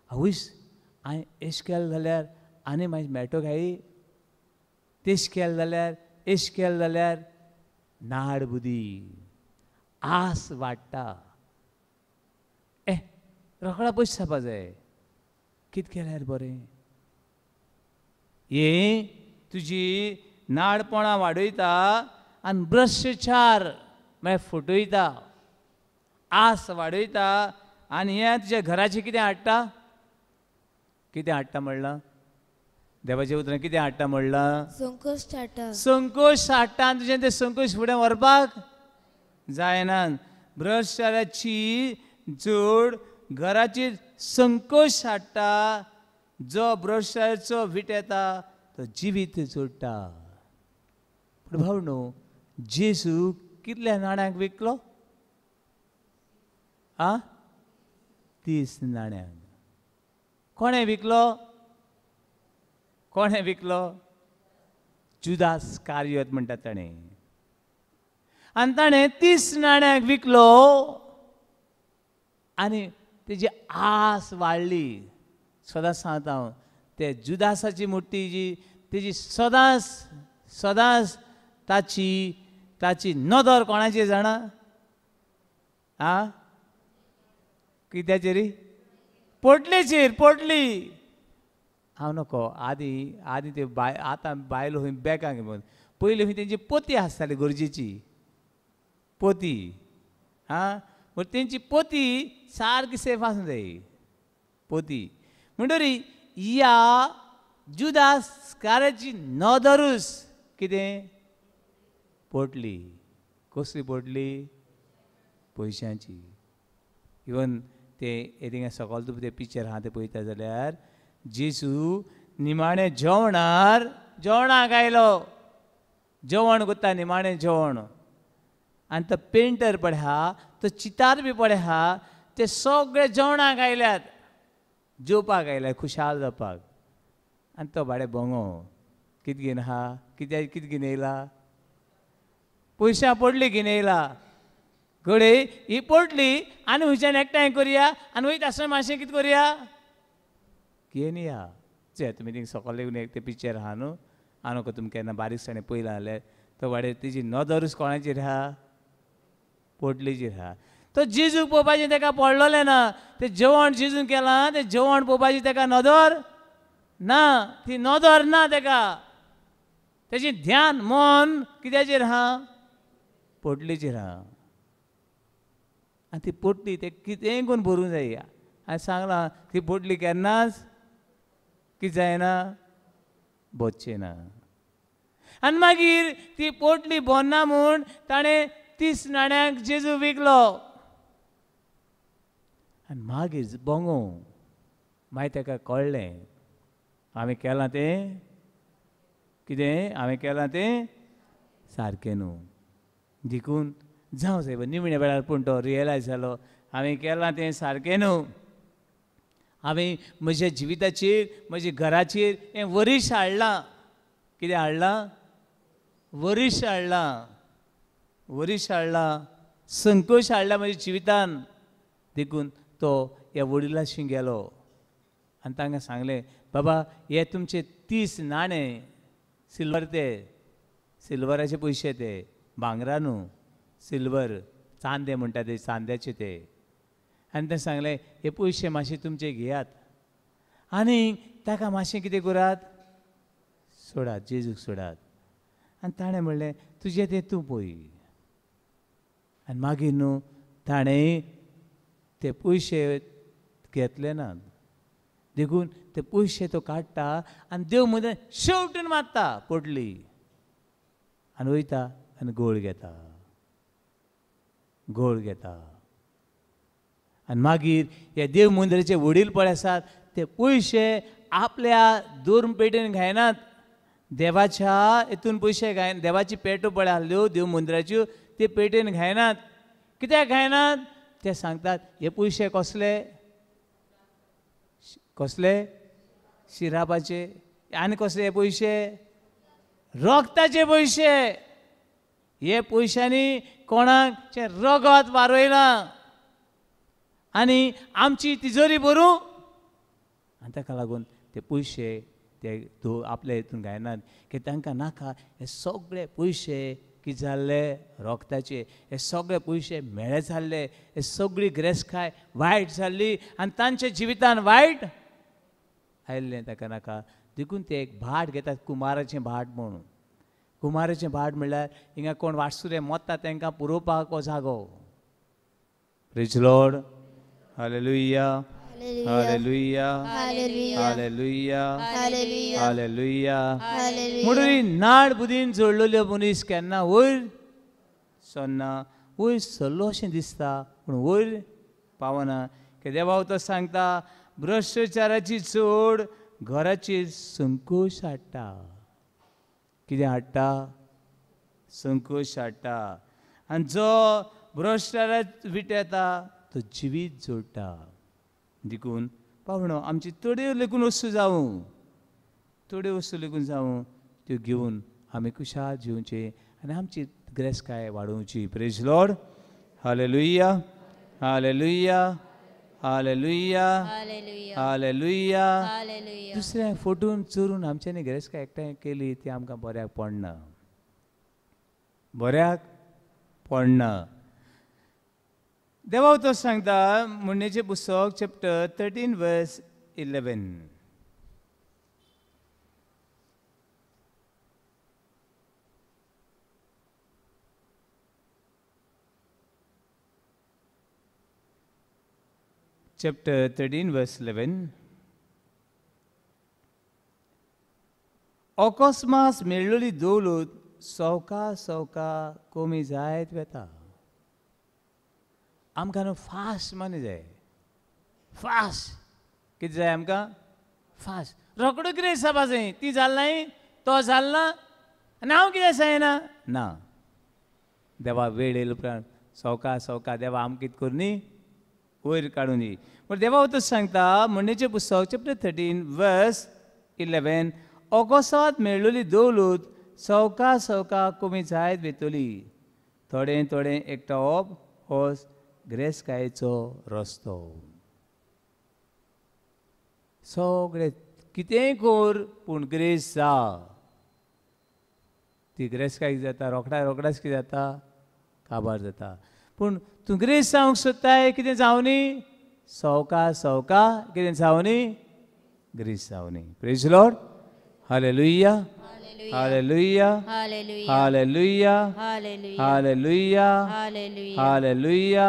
आवयस हांवें एश केलें जाल्यार आनी मागीर मेळटो काय. तेश केलें जाल्यार एश केलें जाल्यार नाड बुदी. आस वाडटा. रोखडा पयशे जावपा जाय. कितें केल्यार बरें. हें तुजी नाडपणां वाडयता आनी भ्रष्टाचार म्हळ्यार फटयता. आस वाडयता आनी हें तुज्या घराचें कितें हाडटा. कितें हाडटा म्हणलां. देवाच्या उतरां कितें हाडटा म्हणलां. संकट हाडटा. संकोश हाडटा आनी तुजें तें संकोश फुडें व्हरपाक जायना. भ्रष्टाचाराची जोड घराचेर संकोश हाडटा. जो भ्रष्टाचाराचो वीट येता तो जिवीत जोडटा. पूण भाव न्हू जेजू कितल्या नाण्यांक विकलो. 30 नाण्यांक. कोणें विकलो. कोणें विकलो. जुदास कार्योत म्हणटा ताणें. आनी ताणें 30 नाण्यांक विकलो आनी तेजी आस वाडली. सदांच सांगता हांव, ते जुदासाची मुठ्ठी जी तेजी सदांच ताची नदर कोणाचेर जाणा? कित्याचेर? पोटलेचेर. पोटली. हांव नको आदी ते आतां बायलो खंय बॅगांक घेवन, पयलीं खंय तेंची पोती आसताली गरजेची पोती. बट तेंची पोती सारकी सेफ आसूंक जाय. पोती म्हणटरी ह्या जुदासकाराची नदरूच कितें? पोटली. कसली पोटली? पयशांची. इवन ते थिंगा सकयल तूं ते पिक्चर आहा ते पळयता जाल्यार जेजू निमाणे जेवणाक आयलो. जेवण करता, निमाणें जेवण. आनी तो पेंटर पळय आहा, तो चितार बी पळय आहा, ते सगळे जेवणाक आयल्यात. जेवपाक आयल्यात, खुशाल जावपाक. आनी तो भाडे भोंगो कितें घेवन आहा? कितें घेवन येयला? पयशां पोटली घेवन येयला. घडये ही पोटली आनी हुंयच्यान एकठांय करया आनी वयता आसतना मातशें कितें करया? घेवन या. चल तुमी थिंग सकयल लेगून एक ते पिक्चर आहा न्हू, हांव नको तुमी केन्ना बारीकसाणें पयलां जाल्यार, तो भाडे तेजी नदरूच कोणाचेर आहा? पोटलेचेर आहा. तो जेजूक पळोवपाचें ताका पडलोलें ना. तें जेवण जेजून केलां, तें जेवण पळोवपाची ताका नदर ना. ती नदर ना ताका. तेजें ध्यान मन कित्याचेर आहा? पोटलेचेर आहा. आनी ती पोटली ते कितेंय करून भरूंक जाय. हांवें सांगलां ती पोटली केन्नाच कितें जायना? बोच्चें ना. आनी मागीर ती पोटली भरना म्हूण ताणें 30 नाण्यांक जेजू विकलो. आनी मागीर भोंगो मागीर ताका कळ्ळें हांवें केलां तें कितें? हांवें केलां तें सारकें न्हू. देखून जावं सायब निमण्या वेळार पूण तो रियलायज जालो हांवें केलां तें सारकें न्हू. हांवें म्हज्या जिविताचेर, म्हज्या घराचेर हें वरीश हाडलां. कितें हाडलां? वरीश हाडलां. वरीश हाडलां, संकोश हाडला म्हज्या जिवितान. देखून तो ह्या वडिलांशी गेलो आनी तांकां सांगलें, बाबा हे तुमचे 30 नाणे सिल्वर, ते सिल्वराचे पयशे, ते भांगरा न्हू, सिल्वर, चांदे म्हणटा ते चांद्याचे ते. आनी तें सांगलें हे पयशे मातशे तुमचे घेयात आनी ताका मातशें कितें करात? सोडात, जेजूक सोडात. आनी ताणें म्हणलें तुजें तें तूं पळय. आनी मागीर न्हू ताणें ते पयशे घेतले नात. देखून ते पयशे तो काडटा आनी देव मदें शेवटून मारता पोटली आनी वयता आनी गोळ घेता. गोळ घेता. आनी मागीर हे देव मंदिराचे वडील पळय आसात ते पयशे आपल्या दोन पेटीन घायनात. देवाच्या हितून पयशे घायन, देवाची पेटो पळय आहल्यो देव मंदिराच्यो, ते पेटीन घायनात. कित्याक घायनात? ते सांगतात हे पयशे कसले? कसले? शिरापाचे. आनी कसले हे पयशे? रगताचे पयशे. हे पयशांनी कोणाचे रगत वारयलां आनी आमची तिजोरी भरूं. आनी ताका लागून ते पयशे ते आपल्या हितून घायनात की तांकां नाका हे सगळे पयशे कितें जाल्ले? रगताचे. हे सगळे पयशे मेळे जाल्ले, हे सगळी गिरेस्तकाय वायट जाल्ली आनी तांच्या जिवितान वायट आयिल्लें ताका नाका. देखून ते एक भाट घेतात, कुमाराचें भाट म्हणून. कुमाराचें भाट म्हणल्यार हिंगा कोण वाटसुरे मरता तांकां पुरोवपाक हो जागो. Praise Lord. Hallelujah. Hallelujah. Hallelujah. Hallelujah. म्हणून नाड बुदीन जोडलेलो मनीस केन्ना वयर सरना. वयर सरलो अशें दिसता पूण वयर पावना. देवा तो सांगता भ्रश्टाचाराची चोड घराचेर संकोश हाडटा. कितें हाडटा? संकोश हाडटा. आनी जो भ्रश्टाचारात विटेता तो जिवीत जोडटा. देखून पावणो आमची थोड्यो लेगून वस्तू जावं, थोड्यो वस्तू लेगून जावं त्यो घेवन आमी खुशाल जिवचे आनी आमची गिरेस्तकाय वाडोवची. Praise Lord. Hallelujah, hallelujah, hallelujah, hallelujah hallelujah. Hallelujah दुसऱ्यांक फटून चोरून आमच्यांनी गिरेस्तकाय एकठांय केली ती आमकां बऱ्याक पडना, बऱ्याक पडना. देवा तो सांगता म्हणणेचें पुस्तक चॅप्टर 13 वर्स 11. Chapter 13 verse 11. अकस्मात मेळ्ळेली दौलत सवका सवका कमी जायत वेता. आमकां न्हू फास्ट मनी जाय, फास्ट. कितें जाय आमकां? फास्ट. रोकडो कितें हिसाबा जाय, ती जालनाय तो जालना आनी हांव कितें जायना ना. देवा वेळ येयलो उपरांत सवका सवका देवा आमकां कितें कर न्ही वयर काडून दी. पण देवा वतच सांगता म्हणणेचें पुस्तक चॅप्टर 13 वर्स 11. अकस्मात मेळ्ळेली दौलत सवका सवका कमी जायत वेतली. थोडें थोडें एकठांवप हो गिरेस्तकायेचो रस्तो. सगळें कितेंय कर पूण गिरेस्त जा. ती गिरेस्तकाय जाता रोखडाच कितें जाता काबार जाता. पूण तूं गिरेस्त जावंक सोदताय कितें जावनी सवका सवका कितें जावनी गिरेस्त जावनी. Praise Lord. Hallelujah, hallelujah, hallelujah hallelujah, hallelujah hallelujah, hallelujah hallelujah, hallelujah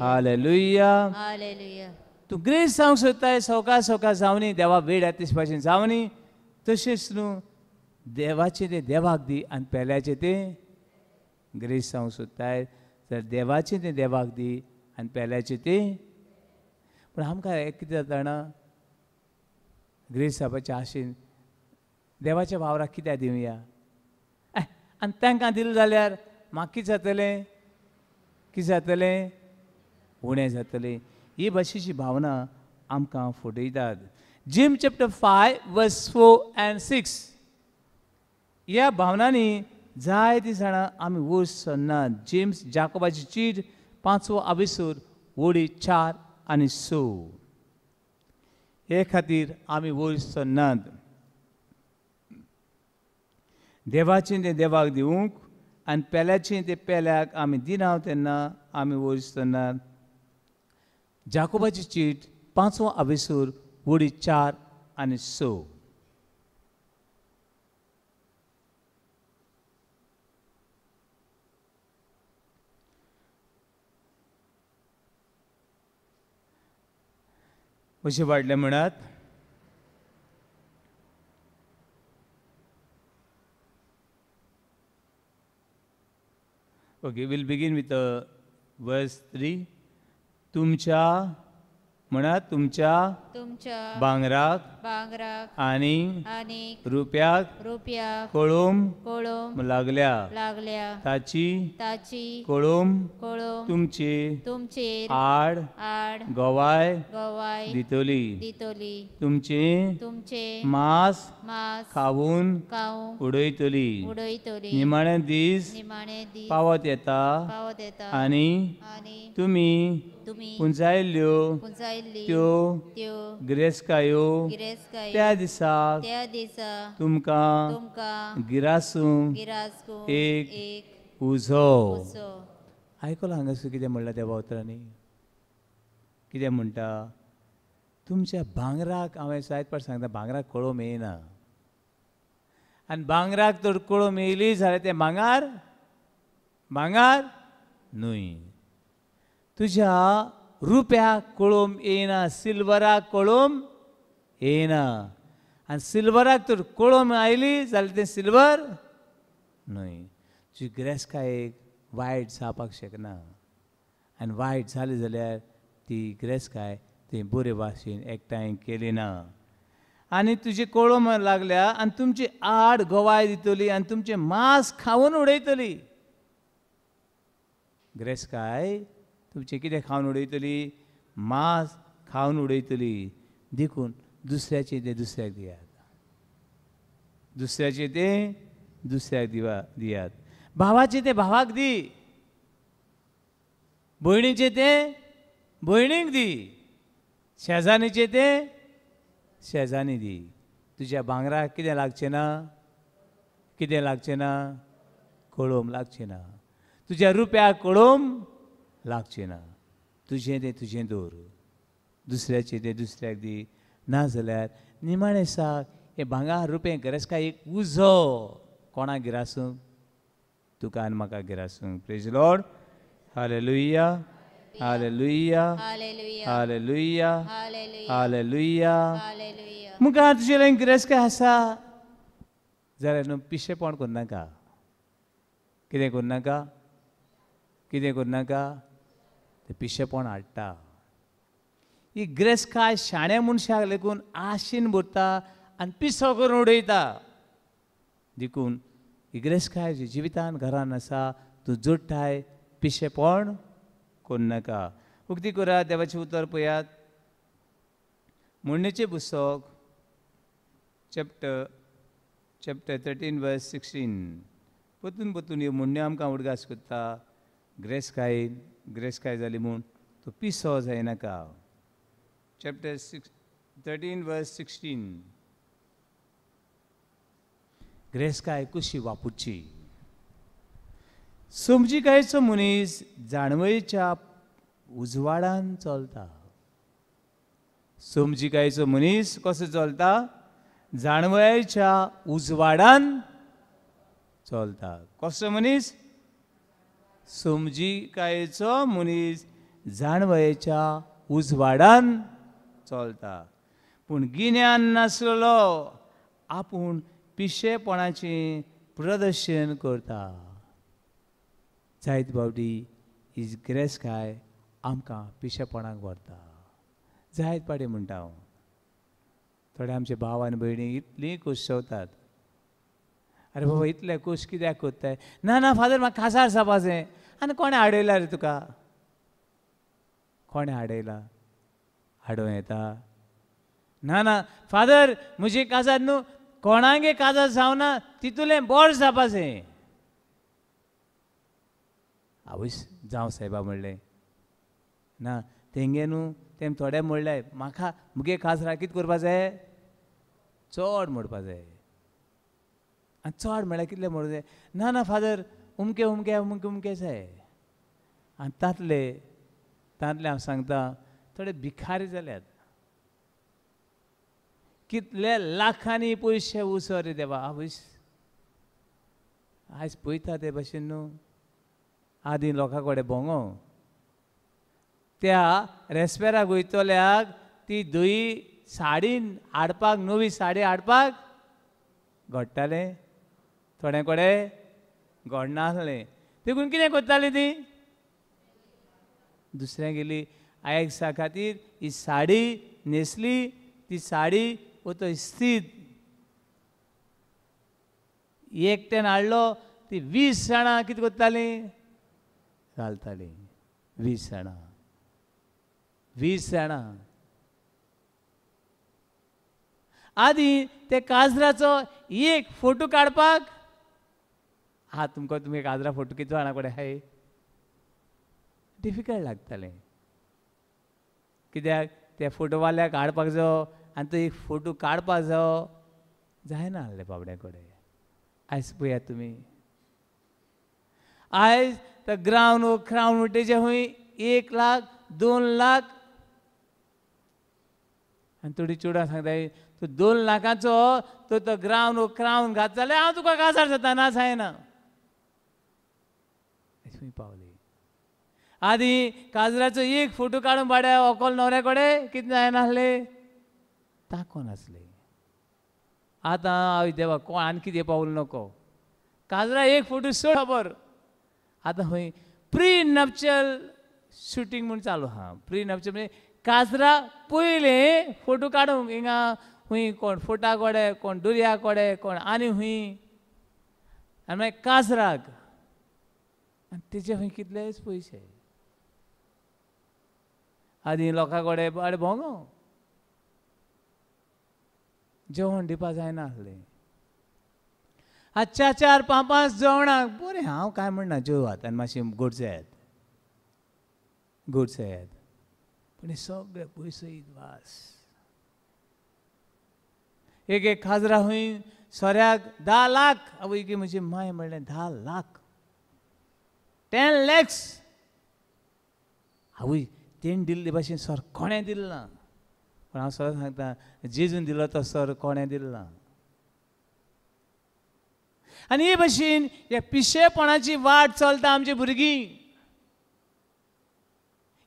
hallelujah. Hallelujah तूं गिरेस्त जावंक सोदताय सवका सवका जावनी देवा वेळ येता तशे भाशेन जावनी. तशेंच न्हू देवाचें तें देवाक दी आनी पेल्याचें तें गिरेस्त जावंक सोदताय तर देवाचें तें देवाक दी आनी पेल्याचें तें. पूण आमकां कितें जाता जाणा गिरेस्त जावपाच्या आशेन देवाच्या वावराक कित्याक दिवया आनी तांकां दिलें जाल्यार म्हाका कितें जातलें, कितें जातलें उणें जातलें. ही भाशेची भावना आमकां फटयतात. जेम्स चॅप्टर 5 वर्स 4 and 6 ह्या भावनांनी जायतीं जाणां आमी वयर सरनात. जेम्स जाकोबाची चीट 5वो अभिसूर वडी 4 आनी 6. हे खातीर आमी वयर सरनात. देवाचें तें देवाक दिवंक आनी पेल्याचें तें पेल्याक आमी दिना तेन्ना आमी वयर सरनात. जाकोबाची चीट 5वो अभिसूर वडी 4 आनी 6. अशें वाडलें म्हणत ओके वील बिगीन विथ वर्स 3. तुमच्या म्हणत तुमच्या तुमच्या भांगराक भांगराक आनी आनी रुप्याक रुपयाक कळोम लागल्या लागल्या ताची कळोम तुमचे तुमचेर आड आड गोवाय दितोली तुमचे मांस खावून उडयतली. निमाणे दीस पावत येता आनी तुमी पुंजायल्ल्यो त्यो गिरेस्तकायो त्या दिसाक तुमकां गिरासूंक एक उजो. आयकलां हांगासर कितें म्हणलां त्या उतरांनी कितें म्हणटा तुमच्या भांगराक हांवें जायत फावट सांगता भांगराक कळोम येयना आनी भांगराक तर कळोम येयली जाल्यार तें भांगार न्हय. तुज्या रुप्याक कळोम येयना सिल्वराक कळोम येयना आनी सिल्वराक तर कळोम आयली जाल्यार तें सिल्वर न्हय. तुजी गिरेस्तकायेक वायट जावपाक शकना आनी वायट जाली जाल्यार ती गिरेस्तकाय ती बरे भाशेन एकठांय केली ना. आनी तुजी कळोम लागल्या आनी तुमची आड गोवाय दितली आनी तुमचें मांस खावन उडयतली. गिरेस्तकाय तुमचें कितें खावन उडयतली मांस खावन उडयतली. देखून दुसऱ्याचें तें दुसऱ्याक दियात दुसऱ्याचें तें दुसऱ्याक दियात. भावाचे ते भावाक दी, भयणीचे ते भयणीक दी, शेजानीचे ते शेजानी दी. तुज्या भांगराक कितें लागचें ना, कितें लागचें ना, कळोम लागचें ना. तुज्या रुप्याक कळोम लागचें ना. तुजें तें तुजें दवर, दुसऱ्याचें तें दुसऱ्याक दी. नाजाल्यार निमाणें सांग, हें भांगर रुपें गरजकाय एक उजो कोणाक गिरासूं, तुका आनी म्हाका गिरासूं. Praise Lord. Hallelujah, hallelujah, hallelujah hallelujah, hallelujah hallelujah. Hallelujah. मुखार तुजे लय गिराजकाय आसा जाल्यार न्हू पिशेपण करनाका. कितें करनाका, कितें करनाका, तें पिशेपण हाडटा. ही गिरेस्तकाय शाण्या मनशाक लेगून आशेन भरता आनी पिसो करून उडयता. देखून ही गिरेस्तकाय जी जिवितान घरान आसा तूं जोडटाय पिशेपण करनाका. उक्ती करात, देवाचें उतर पळयात. म्हणणेचें पुस्तक चॅप्टर 13 वर्स 16. परतून परतून ह्यो म्हणण्यो आमकां उडगास करता. गिरेस्तकाय जाली म्हूण तो पिसो जायनाका. Chapter 13 verse 16. गिरेस्तकाय कशी वापुरची. समजिकायेचो मनीस जाणवयेच्या उजवाडान चलता. समजिकायेचो मनीस कसो चलता, जाणवयाच्या उजवाडान चलता. कसो मनीस, समजिकायेचो मनीस जाणवयाच्या उजवाडान चलता. पूण गिन्यान नासलेलो आपूण पिशेपणाचें प्रदर्शन करता. जायत फावटी ही गिरेस्तकाय आमकां पिशेपणाक व्हरता. जायत पाटी म्हणटा हांव, थोडे आमचे भाव आनी भयणी इतली खूश शेवतात. अरे बाबा इतले खूश कित्याक कोत्ताय. ना ना फादर म्हाका काजार जावपा जाय. आनी कोणें आडयला रे तुका, कोणें आडयला, हाडूं येता. ना ना फादर म्हजी काजार न्हू कोणागे काजार जावना, तितूलें बोर जावपा जाय. आवयस जावं सायबा म्हणलें. ना तेंगे न्हू तेम थोडे म्हणलें म्हाका मुगे काजराक कितें करपा जाय, चड म्हणपा जाय. आनी चड म्हळ्यार कितलें म्हणूं जाय. ना ना फादर उमके उमके उमके उमके जाय. आनी तातले हांव सांगता थोडे भिकारी जाल्यात. कितले लाखांनी पयशे उसो रे देवा. आवयस आयज पळयता ते भाशेन न्हू आदीं लोकां कडेन भोंगो त्या रेस्पेराक वयतल्याक ती धुयी साडी हाडपाक, नवी साडी हाडपाक घडटाले. थोडे कडेन घडनासलें. देखून कितें करताली ती, दुसऱ्या गेली आयसा खातीर ही साडी न्हेसली. ती साडी वो तो इस्तीद एकट्यान हाडलो. ती 20 जाणां कितें करताली, घालताली. 20 जाणां, 20 जाणां. आदीं ते काजराचो एक फोटो काडपाक तुमकां काजरा फोटो कितलो जाणां कडेन आहाय, डिफिकल्ट लागतालें. कित्याक त्या फोटोवाल्याक हाडपाक जायो आनी तो एक फोटो काडपाक जायो, जायना आहलें बाबड्या कडेन. आयज पळयात तुमी, आयज तो क्रावन तेजे हूंय 1 लाख 2 लाख. आनी थोडी चेडवां सांगताय तूं 2 लाखाचो तो क्रावन घात जाल्यार हांव तुका काजार जाता. ना जायना. पावली. आदीं काजराचो एक फोटो काडून पाड्या व्हंकल न्हवऱ्या कडेन कितें जायनासले, ताको नासले. आतां हांव देवा कोण आनी कितें पावल नको. काजरा एक फोटो सोड खबर. आतां खंय प्री नपचल शुटींग म्हूण चालू आहा. प्री नपचल म्हणजे काजरा पयलें फोटो काडूंक हिंगा हूंय कोण फोटा कोडे, कोण दुर्या कोडे, कोण आनी हूंय, आनी मागीर काजराक आनी तेजे हूंय कितलेच पयशे. आदीं लोकां कडेन बरें भोंगो जेवण दिवपा जायना आसलें. आजच्या 4-5 जेवणाक बरें हांव काय म्हणना जेवात आनी मातशें गोडसायात पूण हे सगळे पयसो वास एक खाजरा हूंय सोऱ्याक 10 लाख आवय की म्हजी माय म्हणलें 10 लाख 10 lakhs आवय तेण दिल्ले भाशेन सर कोणें दिलो ना पूण हांव सर सांगता जेजून दिलो तो सर कोणें दिलो ना आनी हे भाशेन ह्या पिशेपणाची वाट चलता आमची भुरगीं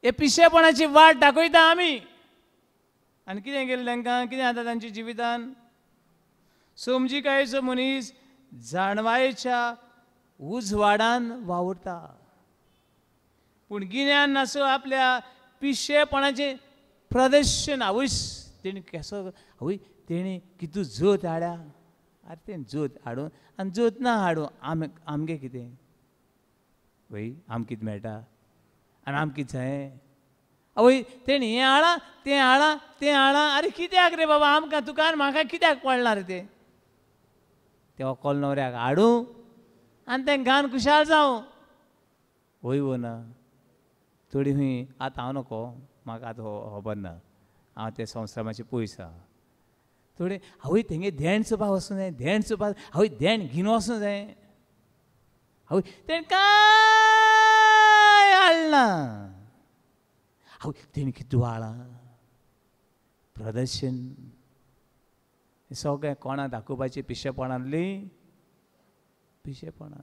हे पिशेपणाची वाट दाखयता आमी आनी कितें केलें तांकां कितें जाता तांच्या जिवितान समजिकायेचो मनीस जाणवायेच्या उजवाडान वावुरता पूण गिन्यान नासो आपल्या पिशेपणाचें प्रदर्शन आवयस तेणी केसो आवय तेणी कितू जोत हाडा अरे तें जोत हाडून आनी जोत ना हाडूं आमगे कितें वय आम कितें मेळटा आनी आम कितें जायें आवय तेणी हें हाडा तें हाडा तें हाडा अरे कित्याक रे बाबा आमकां तुका आनी म्हाका कित्याक पडला रे तें व्हंकल न्हवऱ्याक हाडूं आनी तें घान खुशाल जावं वय वो ना थोडी हूंय आतां हांव नको म्हाका आतां खबर ना हांव ते संवसार मातशें पयस आहा थोडे आवय तेंगे धेण चोवपाक वचूं जाय धेण चोवपाक आवय धेण घेवन वचूं जाय आवय तेणें कांय हाडना आवय तेणें कितू हाडलां प्रदर्शन हें सगळें कोणाक दाखोवपाचें पिशेपणांतली पिशेपणां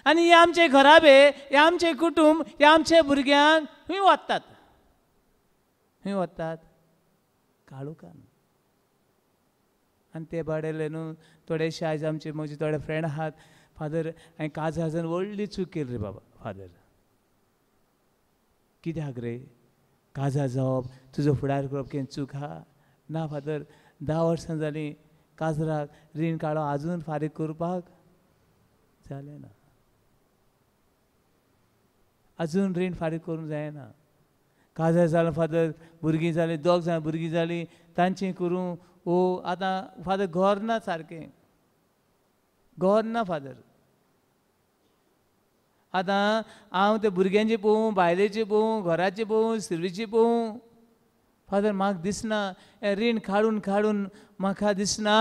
आनी हे आमचे घराबे हे आमचे कुटूंब हे आमचे भुरग्यांक खंय वतात काळोखान आनी ते बाडेले न्हू थोडेशे आयज आमचे म्हजे थोडे फ्रेंड आहात फादर हांवें काजान व्हडली चूक केली रे बाबा फादर कित्याक रे काजार जावप तुजो फुडार करप केन्ना चूक आहा ना फादर 10 वर्सां जालीं काजराक रीण काडो आजून फारीक करपाक जालें ना आजून रीण फारीक करूंक जायना काजार जालें फादर भुरगीं जालीं 2 जाण भुरगीं जालीं तांचें करूं ओ आतां फादर घर ना सारकें घर ना फादर आतां हांव त्या भुरग्यांचें पळोवं बायलेचें पळोवं घराचें पळोवं सर्वीचें पळोवं फादर म्हाका दिसना हें रीण काडून काडून म्हाका दिसना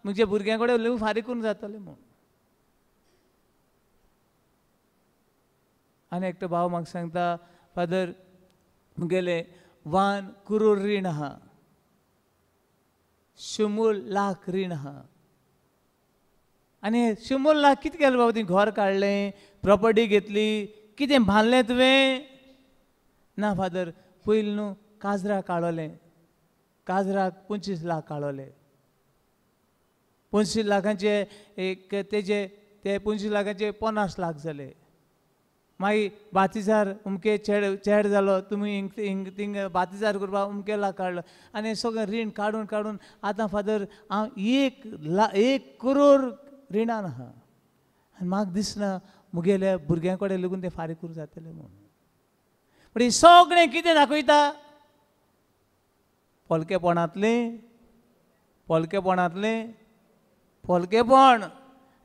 म्हज्या भुरग्यां कडेन उलोवन फारीक करूंक जातलें म्हूण आनी एकटो भाव म्हाका सांगता फादर मुगेलें 1 करोड रीण आहा 100 लाख रीण आहा आनी 100 लाख कितें केलें बाबा तुवें घर काडलें प्रॉपर्टी घेतली कितें बांदलें तुवें ना फादर पयलीं न्हू काजराक काडोलें काजराक 25 लाख काडोले 25 लाखांचे एक तेजे ते 25 लाखांचे 50 लाख जाले मागीर 32,000 उमके चेड जालो तुमी थिंग 32,000 करपाक उमके लाख काडलो आनी सगळें रीण काडून काडून आतां फादर हांव 1 करोड रिणान आहा आनी म्हाका दिसना मुगेल्या भुरग्यां कडेन लागून तें फारीक करूं जातलें म्हूण पूण हें सगळें कितें दाखयता पोलकेपण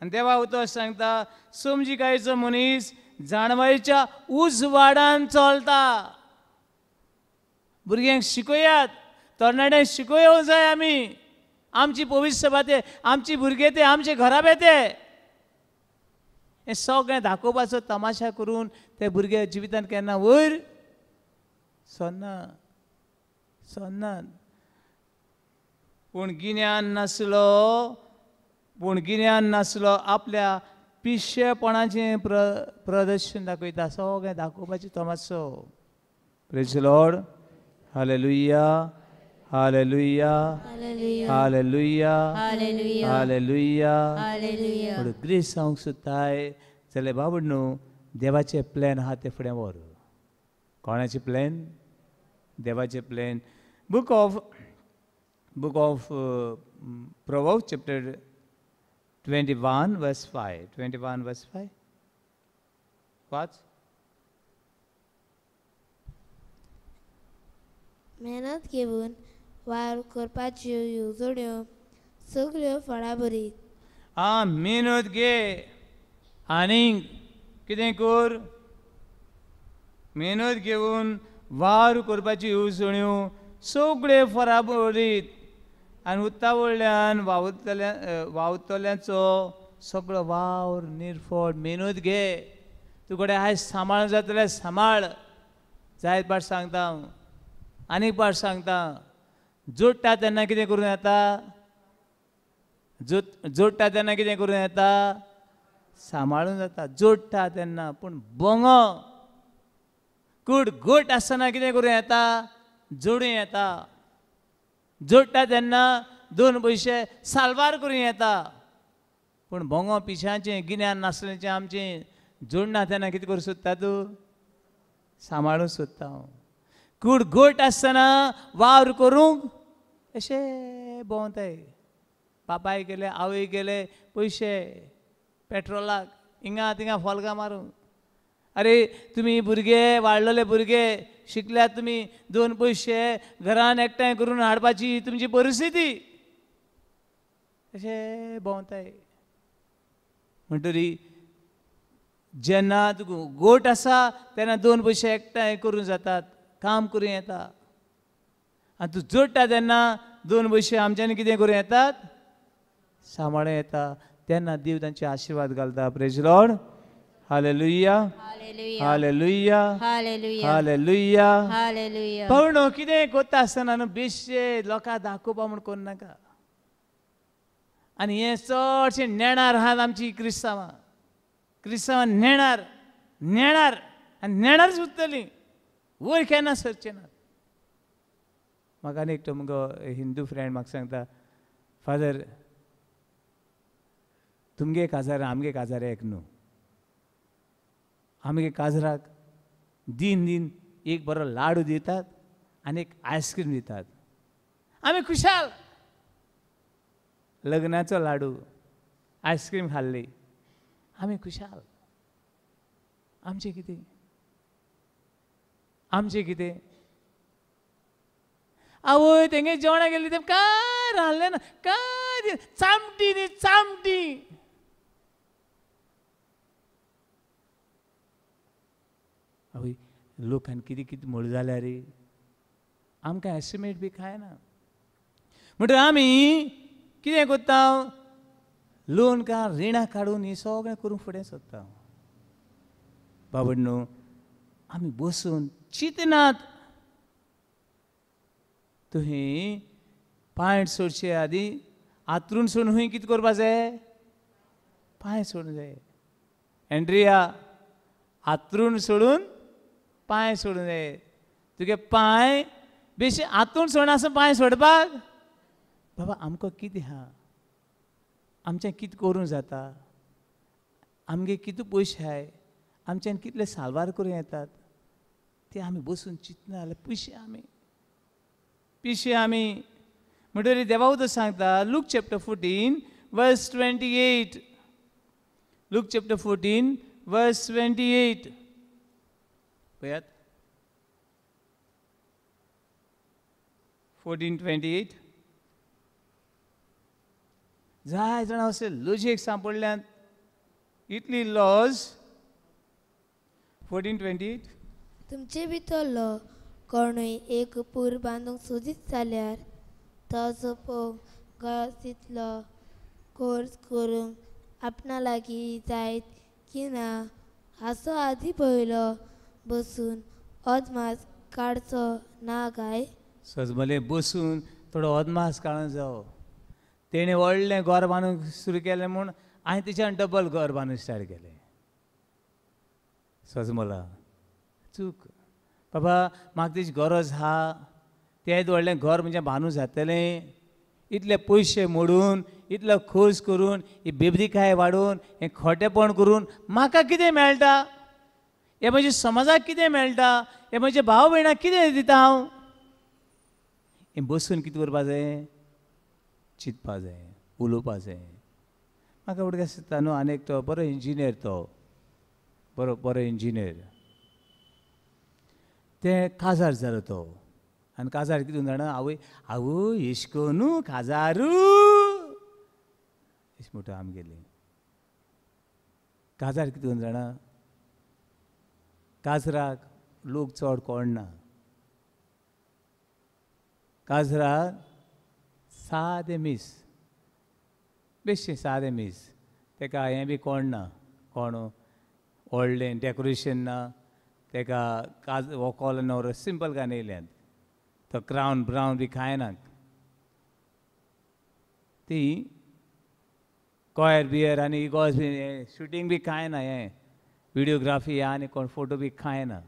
आनी देवा उतर सांगता समजिकायेचो मनीस जाणवायेच्या उजवाडान चलता भुरग्यांक शिकयात तरणाट्यांक शिकोवंक जाय आमी आमची भविश्यवाणी ते आमची भुरगे ते आमचे घराबे ते हें सगळें दाखोवपाचो तमाशा करून ते भुरगे जिवितांत केन्ना वयर सरनात पूण गिन्यान नासलो आपल्या पिशेपणाचें प्रदर्शन दाखयता सगळें दाखोवपाचें तमाशो praise the lord hallelujah hallelujah hallelujah hallelujah hallelujah grace सांगूंक सोदताय जाल्यार बाबड न्हू देवाचे प्लॅन आहा ते फुडें व्हर कोणाचे प्लॅन देवाचे plan book of Proverbs chapter 21 verse 5 21 verse 5 what मेहनत घेवन वावर करपाच्यो येवजण्यो सगल्यो फळां बरीत मेहनत घे आनीक कितें कर, मेहनत घेवन वावर करपाची येवजण्यो सगळे फराबरीत आनी उतावळ्यान वावतल्यांचो सगळो वावर निर्फळ मेहनत घे. तुकडे आयज सांबाळ जाता जाल्यार सांबाळ. जायत पाट सांगता हांव, आनीक पाट सांगता, जोडटा तेन्ना कितें करूं येता, जोडटा तेन्ना कितें करूं येता, सांबाळूं जाता. जोडटा तेन्ना पूण बोंगो गोट आसतना कितें करूं येता, जोडूं येता. जोडटा तेन्ना 2 पयशे सालवार करूं येता. पूण बोंगो पिश्यांचें गिन्यान नासलेचें आमचें जोडना तेन्ना कितें करूं सोदता तूं, सांबाळूं सोदता हांव. गोट आसतना वावर करूंक अशें भोंवताय. बापाय गेले, आवय गेले, पयशे पेट्रोलाक हिंगा थिंगा फॉल्गां मारूंक. अरे तुमी भुरगे, वाडलेले भुरगे शिकल्यात, तुमी 2 पयशे घरान एकठांय करून हाडपाची तुमची परिस्थिती. अशें भोंवताय. म्हणटरी जेन्ना तुका गोट आसा तेन्ना 2 पयशे एकठांय करूं जातात, काम करूं येता. आनी तूं जोडटा तेन्ना 2 पयशे आमच्यानी कितें करूं येतात, सांबाळूं येता. तेन्ना देव तांचे आशिर्वाद घालता. Praise Lord. Hallelujah, hallelujah, hallelujah, hallelujah, hallelujah. Hallelujah. पण कितें करता आसतना न्हू बेश्टे लोकांक दाखोवपा म्हूण करूं नाका. आनी हे चडशे नेणार आहात आमची क्रिस्तांवां. क्रिस्तांवां नेणार आनी नेणारच उरतलीं, वयर केन्ना सरचें ना. म्हाका आनी एकटो मुगो हिंदू फ्रेंड म्हाका सांगता, फादर तुमगे काजार आमगे काजार एक न्हू. आमगे काजराक दिन एक बरो लाडू दितात आनी एक आयस्क्रीम दितात. आमी खुशाल. लग्नाचो लाडू, आयस्क्रीम खाल्ली, आमी खुशाल. आमचें कितें, आमचें कितें. आवय तेंगे जेवणाक गेली तें काय रांदलें ना, काय चामटी न्ही चामटी. आवय लोकांनी कितें कितें म्हूण जाल्यार रे, आमकां एस्टिमेट बी कांय ना. म्हणटकीर आमी कितें करता, लोन का रिणां काडून हें सगळें करूंक फुडें सरता. बाबडनो आमी बसून चिंतनात. तुवें पांय सोडचे आदी आतरून सोडून हूंय कितें करपा जाय, पांय सोडूंक जाय. एंड्रिया आतरून सोडून पांय सोडूंक जाय. तुगे पांय बेश्टे आतून सोडना पांय सोडपाक. बाबा आमकां कितें आहा, आमचें कितें करूं जाता, आमगे कितें पयशे आहाय, आमच्यान कितले सालवार करूं येतात ते आमी बसून चिंतना जाल्यार पिशे आमी. म्हणटकीर देवा उदक सांगता, Luke chapter 14 verse 28. Luke chapter 14 verse 28. पळयात 14:28. जाय जाणां अशें लॉजीक सांपडल्यात, इतली लॉज. 14:28. तुमचे भितरलो कोणूय एक पूर बांदूंक सोदीत जाल्यार ताचो पळोवंक गरज तितलो कोर्स करूंक आपणा लागीं जायत की ना हाचो आदी पयलो बसून अदमास काडचो ना काय. सजमले बसून थोडो अदमास काडूंक जावो. तेणें व्हडलें घर बांदूंक सुरू केलें म्हूण हांवें तेच्यान डबल घर बांदूंक स्टार्ट केलें. सजमला चूक. बाबा म्हाका तेची गरज आहा, तें व्हडलें घर म्हणजे बांदूं जातलें. इतले पयशे मोडून, इतलो खोस करून, ही बेबदीकाय वाडून, हें खोटेपण करून म्हाका कितें मेळटा, हे म्हज्या समाजाक कितें मेळटा, हे म्हज्या भाव भयणाक कितें दिता हांव. हें बसून कितें करपा जाय, चिंतपा जाय, उलोवपा जाय. म्हाका उडके दिसता न्हू आनी एकटो बरो इंजिनियर, तो बरो इंजिनियर, तें काजार जालो तो. आनी काजार कितें जाणा, आवय आवय एश कोनू काजारू म्हणटा आमगेली काजार कितें करून जाणा काजराक लोक चड कोणना काजराक सादें मीस बेश्टें सादें मीस तेका हें बी कोणना कोण व्हडलें डेकोरेशन ना तेका काज व्हंकल न्हवरो सिंपल घालून येयल्यात तो क्रावन ब्रावन बी खायना ती कॉयर बियर आनी इगोज बी शुटींग बी खायना हें विडियोग्राफी आनी कोण फोटो बी खायना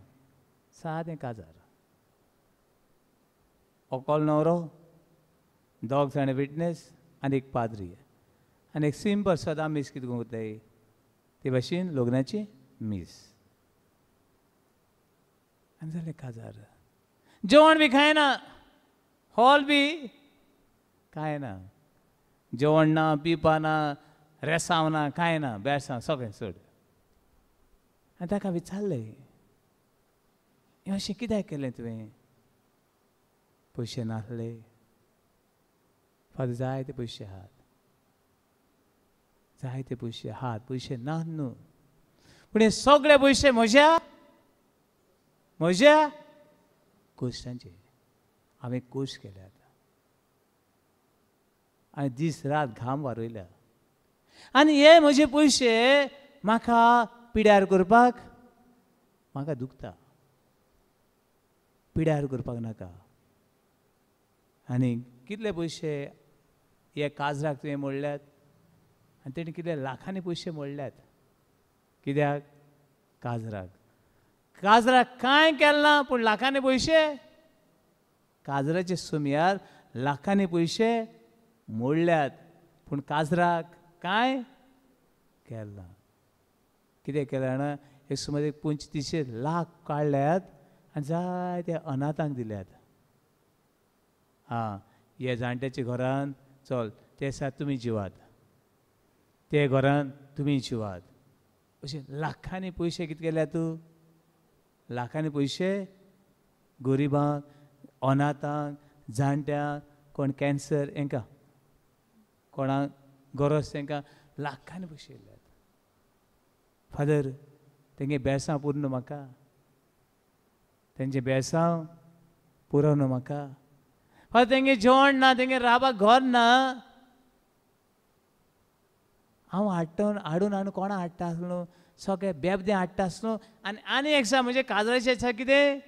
सादें काजार व्हंकल न्हवरो दोग जाण विटनेस आनी एक पाद्री आनी एक सिंपल सदां मीस कितें कोत्ताय ते भाशेन लग्नाची मीस आनी जालें काजार जेवण बी खायना हॉल बी खायना जेवण ना पिवपा ना रेसांव ना कांय ना बेळसांव सगळें चड आनी ताका विचारलें हें अशें कित्याक केलें तुवें पयशे नासले फादर जायते पयशे आहात जायते पयशे आहात पयशे नात न्हू पूण हे सगळे पयशे म्हज्या कोश्टांचे हांवें कोश केल्यात आनी दीस रात घाम वारयल्या आनी हे म्हजे पयशे म्हाका पिड्यार करपाक म्हाका दुखता पिड्यार करपाक नाका आनी कितले पयशे हे काजराक तुवें मोडल्यात आनी तेणी कितें लाखांनी पयशे मोडल्यात कित्याक काजराक कांय केलें ना पूण लाखांनी पयशे काजराचे सुमयार लाखांनी पयशे मोडल्यात पूण काजराक कांय केलें ना कितें केलें जाणा एक सुमार 35 लाख काडल्यात आनी जायते अनाथांक दिल्यात हे जाणट्याच्या घरान चल ते दिसा तुमी जिवात ते घरान तुमी जिवात अशें लाखांनी पयशे कितें केल्या तूं लाखांनी पयशे गरिबांक अनाथांक जाणट्यांक कोण कॅन्सर हांकां कोणाक गरज तांकां लाखांनी पयशे दिल्यात फादर तेंगे बेळसांव पुरो म्हाका तेंचे बेळसांव पुरो न्हू म्हाका फादर तेंगे जेवण ना तेंगे रावपाक घर ना हांव हाडून कोणा हाडटा आसलो सगळे बेबदें हाडटा आसलो आनी एक सांग म्हणजे काजराचें आसा कितें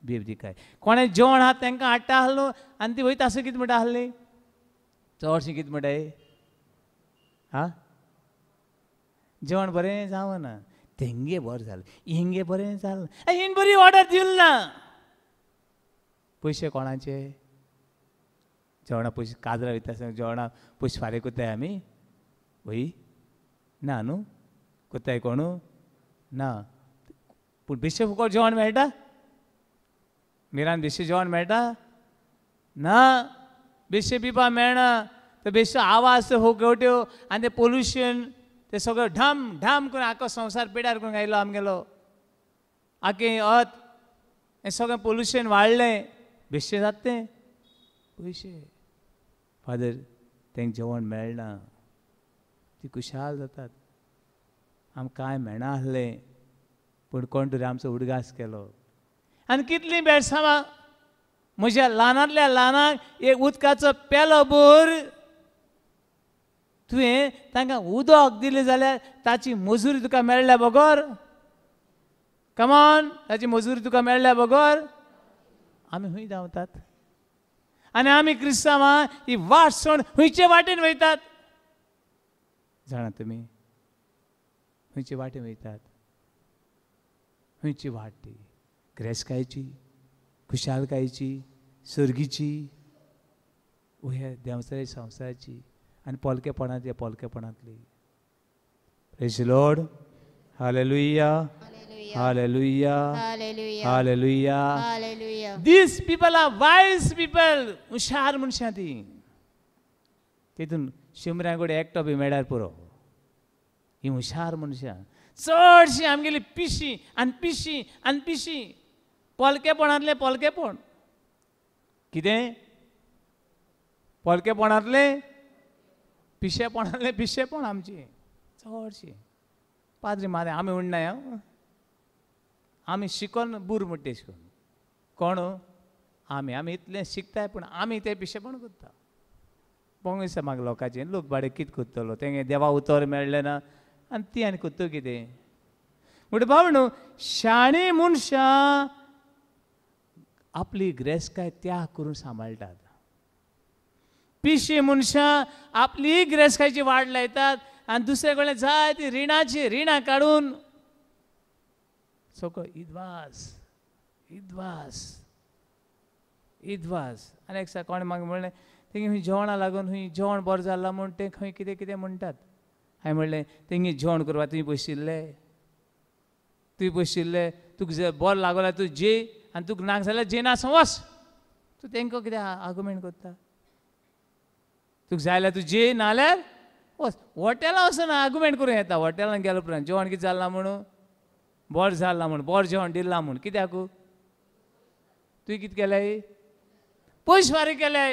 बेबदी काय कोणें जेवण आहा तांकां हाडटा आसलो आनी ती वयता आसता कितें म्हणटा आसली चडशीं कितें म्हणटाय जेवण बरें जावना तेंगे बरें जालें हिंगे बरें जालें हिन बरी ऑर्डर दिवं ना पयशे कोणाचे जेवणा पयशे काजरा वयता आसतना जेवणा पयशे फारीक कोत्ताय आमी वय ना न्हू कोत्ताय कोणू ना पूण बेश्टे फुकट जेवण मेळटा मिरान बेश्टे जेवण मेळटा ना बेश्टे पिवपा मेळना तो बेश्टो आवाज हो गवट्यो आनी ते पोल्युशन ते सगळें ढाम ढाम करून आख्खो संवसार पिड्यार करून आयलो आमगेलो आख्खें अर्थ हें सगळें पोल्युशन वाडलें बेश्टें जाता तें पयशे फादर तेंक जेवण मेळना ती खुशाल जातात आमकां कांय मेळना आसलें पूण कोण तरी आमचो उडगास केलो आनी कितलीं बेळसांवां म्हज्या ल्हानांतल्या ल्हानाक एक उदकाचो पेलो भर तुवें तांकां उदक दिलें जाल्यार ताची मजुरी तुका मेळ्ळ्या बगर कमॉन ताची मजुरी तुका मेळ्ळ्या बगर आमी खंय धांवतात आनी आमी क्रिस्तांवां ही वाट सोड खंयचे वाटेन वयतात जाणा तुमी खंयचे वाटेन वयतात खंयची वाट ती ग्रेस्कायची खुशालकायेची सर्गीची ह्या देंवचारे संवसाराची आनी पोलकेपणांतली पोलकेपणांतली praise the lord hallelujah hallelujah hallelujah Hallelujah. These people are wise people हुशार मनशां ती तितून शिमऱ्यांकडे एकटो बी मेळ्यार पुरो ही हुशार मनशां चडशीं आमगेली पिशी आनी पिशी आनी पिशी पोलकेपणांतलें पोलकेपण कितें पोलकेपणांतलें पिशेपणातले पिशेपण आमची चडशी पाद्री मारे आमी उरनाय आमी शिकोन बूर म्हणटा शिकोन कोण आमी आमी इतलें शिकताय पूण आमी तें पिशेपण करता पंग दिसता म्हाका लोकांचें लोक बाडे कितें करतलो तेंगे देवा उतर मेळ्ळें ना आनी ती आनी करता कितें म्हणटा बाबा न्हू शाणी मनशां आपली ग्रेसकाय त्याग करून सांबाळटात पिशे मनशां आपली ग्रेसकायची वाट लायतात आनी दुसरे कडल्यान जाय ती रिणां काडून सगळो इद्वास आनी एक दिसा कोणें म्हाका म्हणलें तेंगे खंय जेवणा लागून खंय जेवण बरें जालां म्हूण तें खंय कितें कितें म्हणटात हांवें म्हणलें तेंगे जेवण करपा तुवें बशिल्ले तुका बरें लागला तूं जेय आनी तुका नाक जाल्यार जेयना वच तूं तेंकां कितें आर्ग्युमेंट करता तुका जाय जाल्यार तूं जेय नाल्यार वच हॉटेलां वचून आर्ग्युमेंट करूं येता हॉटेलान गेलो उपरांत जेवण कितें जालां म्हणून बरें जालां म्हूण बरें जेवण दिलां म्हूण कित्याक तुवें कितें केलें पयशे फारीक केले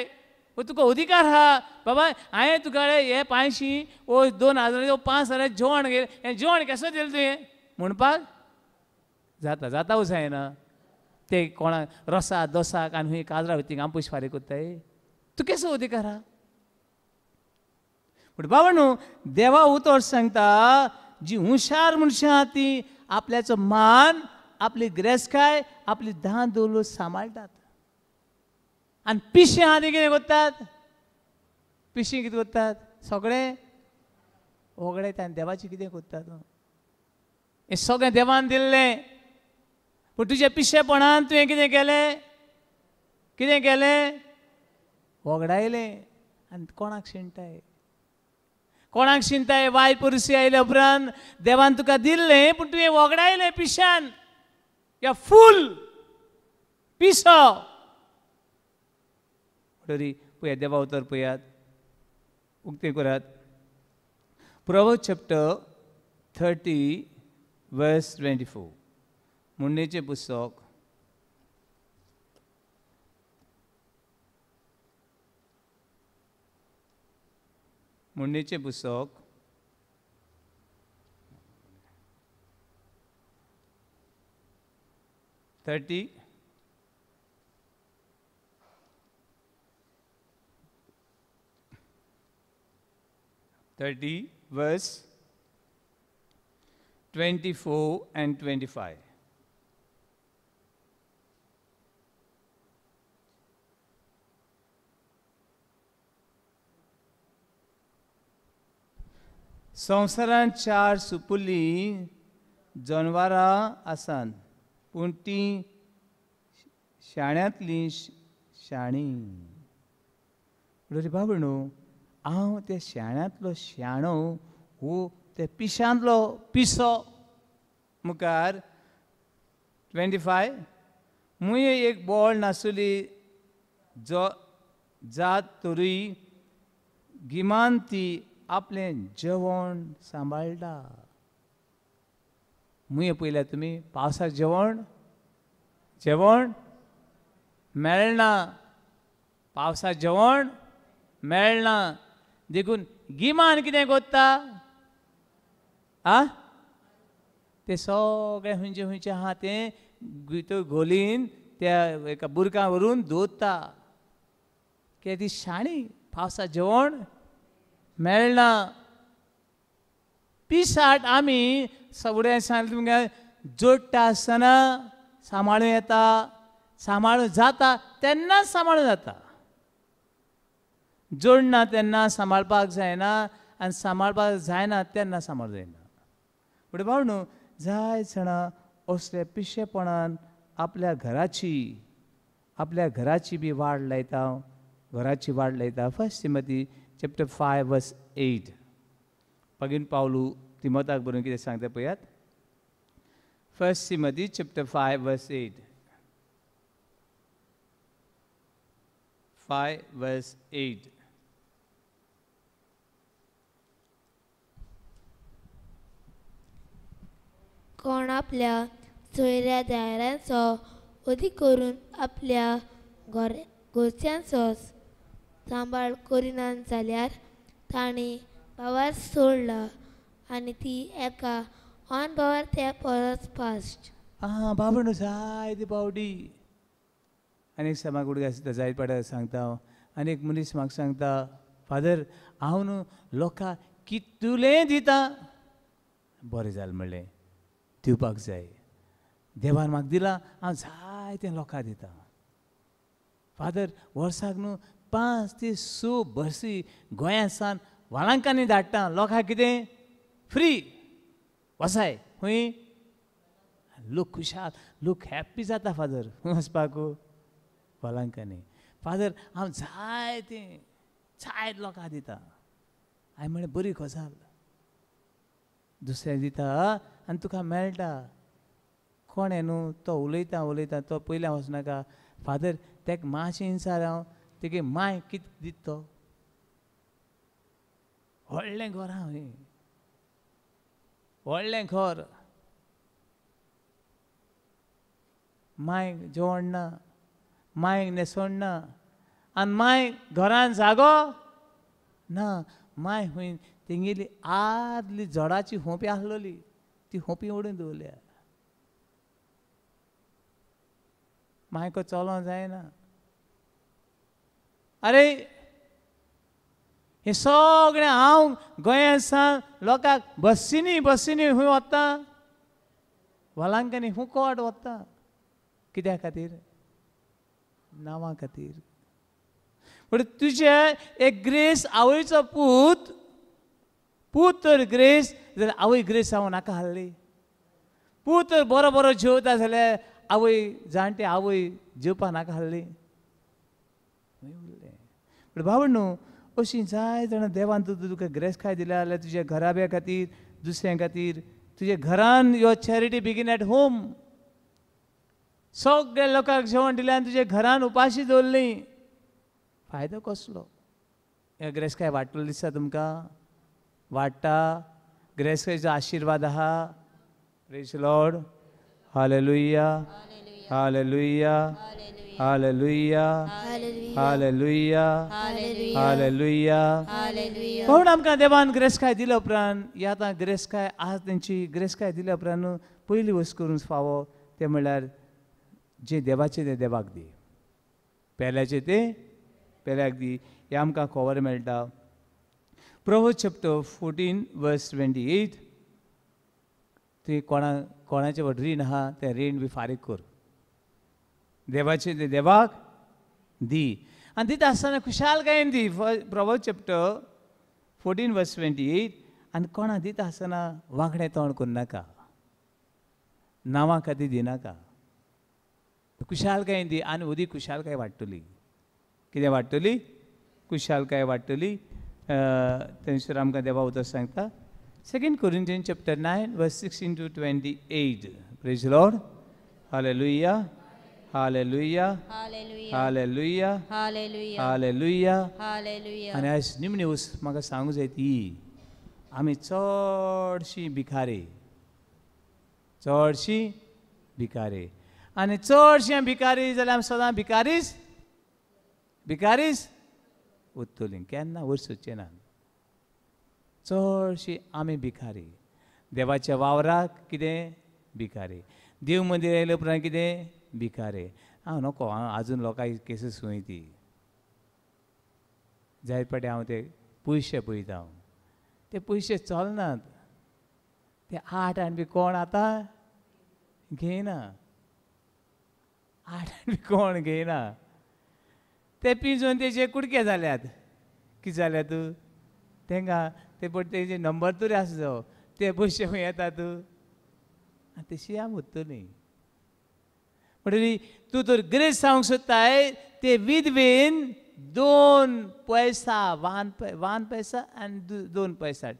तुका अधिकार आहा बाबा हांवें तुका हे 500 वो 2000 5,000 जेवण घे हें जेवण केसो दिलें तुवें म्हणपाक जाता जायना ते कोणाक रोसाक दोसाक आनी खंय काजरां वयता हांव पयशे फारीक कोत्ताय तूं केसो अधिकार आहा पूण बाबा न्हू देवा उतर सांगता जी हुशार मनशां आहा ती आपल्याचो मान आपली ग्रेसकाय आपली दान दौलत सांबाळटात आनी पिशे आहा ती कितें करतात पिशे कितें करतात सगळें वगडयता आनी देवाचें कितें करतात हें सगळें देवान दिल्लें पूण तुज्या पिशेपणान तुवें कितें केलें वगडायलें आनी कोणाक शिंताय वायट परिस्थिती आयल्या उपरांत देवान तुका दिल्लें पूण तुवें वगडायलें पिशान या फूल पिसो तरी पळयात देवा उतर पळयात उक्तें करात Proverbs chapter 30 verse 24 म्हणणेचें पुस्तक म्हणणेचें पुस्तक 30 verse 24 and 25 संवसारांत 4 सुपुली जनवरां आसात पूण ती शाण्यांतली शाणी म्हणटरी बाबा न्हू हांव त्या शाण्यांतलो शाणो हो त्या पिशांतलो पिसो मुखार 25 मुये एक बोळ नासली जो जात तरी गिमान ती आपलें जेवण सांबाळटा मुये पयल्या तुमी पावसाक जेवण मेळना पावसाक जेवण मेळना देखून गिमान कितें करता ते सगळें खंयचें आहा तें भितर घोलीन त्या एका बुरकां व्हरून दवरता कित्याक ती शाणी पावसाक जेवण मेळना पिसाट आमी सगळें सांगलें तुमकां जोडटा आसतना सांबाळूं येता सांबाळूं जाता तेन्नाच सांबाळूं जाता जोडना तेन्ना सांबाळपाक जायना आनी सांबाळपाक जायना तेन्ना सांबाळ जायना पूण बाबा न्हू जाय जाणां असल्या पिशेपणान आपल्या घराची बी वाड लायता घराची वाड लायता फर्स्ट तिमोथी chapter 5 verse 8 पगीन पावलू तिमोथाक बरोवन कितें सांगता पळयात first Timothy chapter 5 verse 8 5 verse 8 कोण आपल्या सोयऱ्या दायऱ्यांचो अदीक करून आपल्या घरच्यांचो सांबाळ करिनात जाल्यार ताणी भावार सोडला आनी ती एका ऑन भावार त्या परस फास्ट. बाबण जायती पावटी आनी एक समाग उडगे आसता जायत पाड्या सांगता हांव. आनी एक मनीस म्हाका सांगता, फादर हांव न्हू लोकांक कितुलें दिता. बरें जालें म्हणलें, दिवपाक जाय. देवान म्हाका दिलां, हांव जायतें लोकांक दिता. फादर वर्साक न्हू 5 ते 6 बसी गोंयांत सावन वाळंकांनी धाडटा. लोकांक कितें फ्री वसाय खंय. लोक खुशाल, लोक हॅप्पी जाता फादर खंय वचपाक वाळंकांनी. फादर हांव जायत लोकांक दिता. हांवें म्हळें बरी गजाल. दुसऱ्याक दिता आनी तुका मेळटा. कोण हे न्हू तो उलयता तो पयल्या वचनाका. फादर तेका मातशें विचार हांव तेगे माय कितें दिता तो. व्हडलें घर हांवें, व्हडलें घर, मायक जेवण ना, मायक न्हेसोण ना, आनी माय घरान जागो ना. माय हूंय तेंगेली आदली झाडाची होंपी आसलोली, ती होंपी ओडून दवरल्या. मायको चलों जायना. अरे हे सगळें हांव गोंयांत सावन लोकांक बसींनी खंय वता, वाळंकांनी फुकट वता. कित्या खातीर? नांवा खातीर. पण तुजे एक ग्रेस आवयचो पूत तर ग्रेस जाल्यार आवय ग्रेस हांव नाका हाडली. पूत तर बरो जेवता जाल्यार आवय जाणटे आवय जेवपा नाका हाडली. पण बाबा न्हू अशीं जाय जाणां देवान तुका ग्रेस काय दिल्या जाल्यार तुज्या घराब्या खातीर, दुसऱ्यां खातीर, तुज्या घरान यो चॅरिटी बिगीन एट होम. सगळ्या लोकांक जेवण दिलें आनी तुज्या घरान उपाशी दवरली. फायदो कसलो? ह्या ग्रेस काय वाडटलो दिसता तुमकां? वाडटा. ग्रेस कायचो आशिर्वाद आहा. Praise Lord. Hallelujah, hallelujah, hallelujah, hallelujah, hallelujah. म्हणून आमकां देवान ग्रेस काय दिल्या उपरांत, ह्या आतां ग्रेस काय आहा तेंची ग्रेस काय दिल्या उपरांत पयली वस्त करून फावो तें म्हणल्यार जें देवाचें तें देवाक दी, पेल्याचें तें पेल्याक दी. हें आमकां खबर मेळटा. Proverbs chapter 14 verse 28. तुवें कोणाचें रीण आहा तें रीण बी फारीक कर. देवाचें तें देवाक दी. आनी दिता आसतना खुशालकायेन दी. Proverbs chapter 14 verse 28. आनी कोणाक दिता आसतना वांकडें तोंड करनाका, नांवा खातीर दिनाका. खुशालकायेन दी आनी उदी खुशालकाय वाडटली. कितें वाडटली? खुशालकाय वाडटली. थंयसर आमकां देवा उतर सांगता. 2 Corinthians chapter 9 verse 16 to 28. Praise the Lord. Hallelujah. Hallelujah. Hallelujah. Hallelujah. Hallelujah. Hallelujah. आनी आयज निमणी वस्त म्हाका सांगूंक जाय ती आमी चडशीं भिकारी, आनी चडशीं भिकारी जाल्यार आमी सदां भिकारीच उत्तोलीं. केन्ना वयर सुचचें ना. चडशीं आमी भिकारी. देवाच्या वावराक कितें? भिकारी. देव मंदीर येयले उपरांत कितें? भिकारी. हांव नोको, हांव आजून लोकांची केसीस खंय ती. जायत पाटी हांव ते पयशे पळयता. हांव ते पयशे चलनात. ते 8 आनी बी कोण आतां घेयना. 8 आनी बी कोण घेयना. ते पिंजून तेजे कुडके जाल्यात. कितें जाल्यात? तांकां ते पट तेजे नंबर तरी आसचो. ते पयशे खंय येतात? तशी आमी उत्तली. म्हणटरी तूं तर ग्रेस सांगूंक सोदताय ते विधवेन 2 पैसा, 1 पैसा आनी 2 पैसा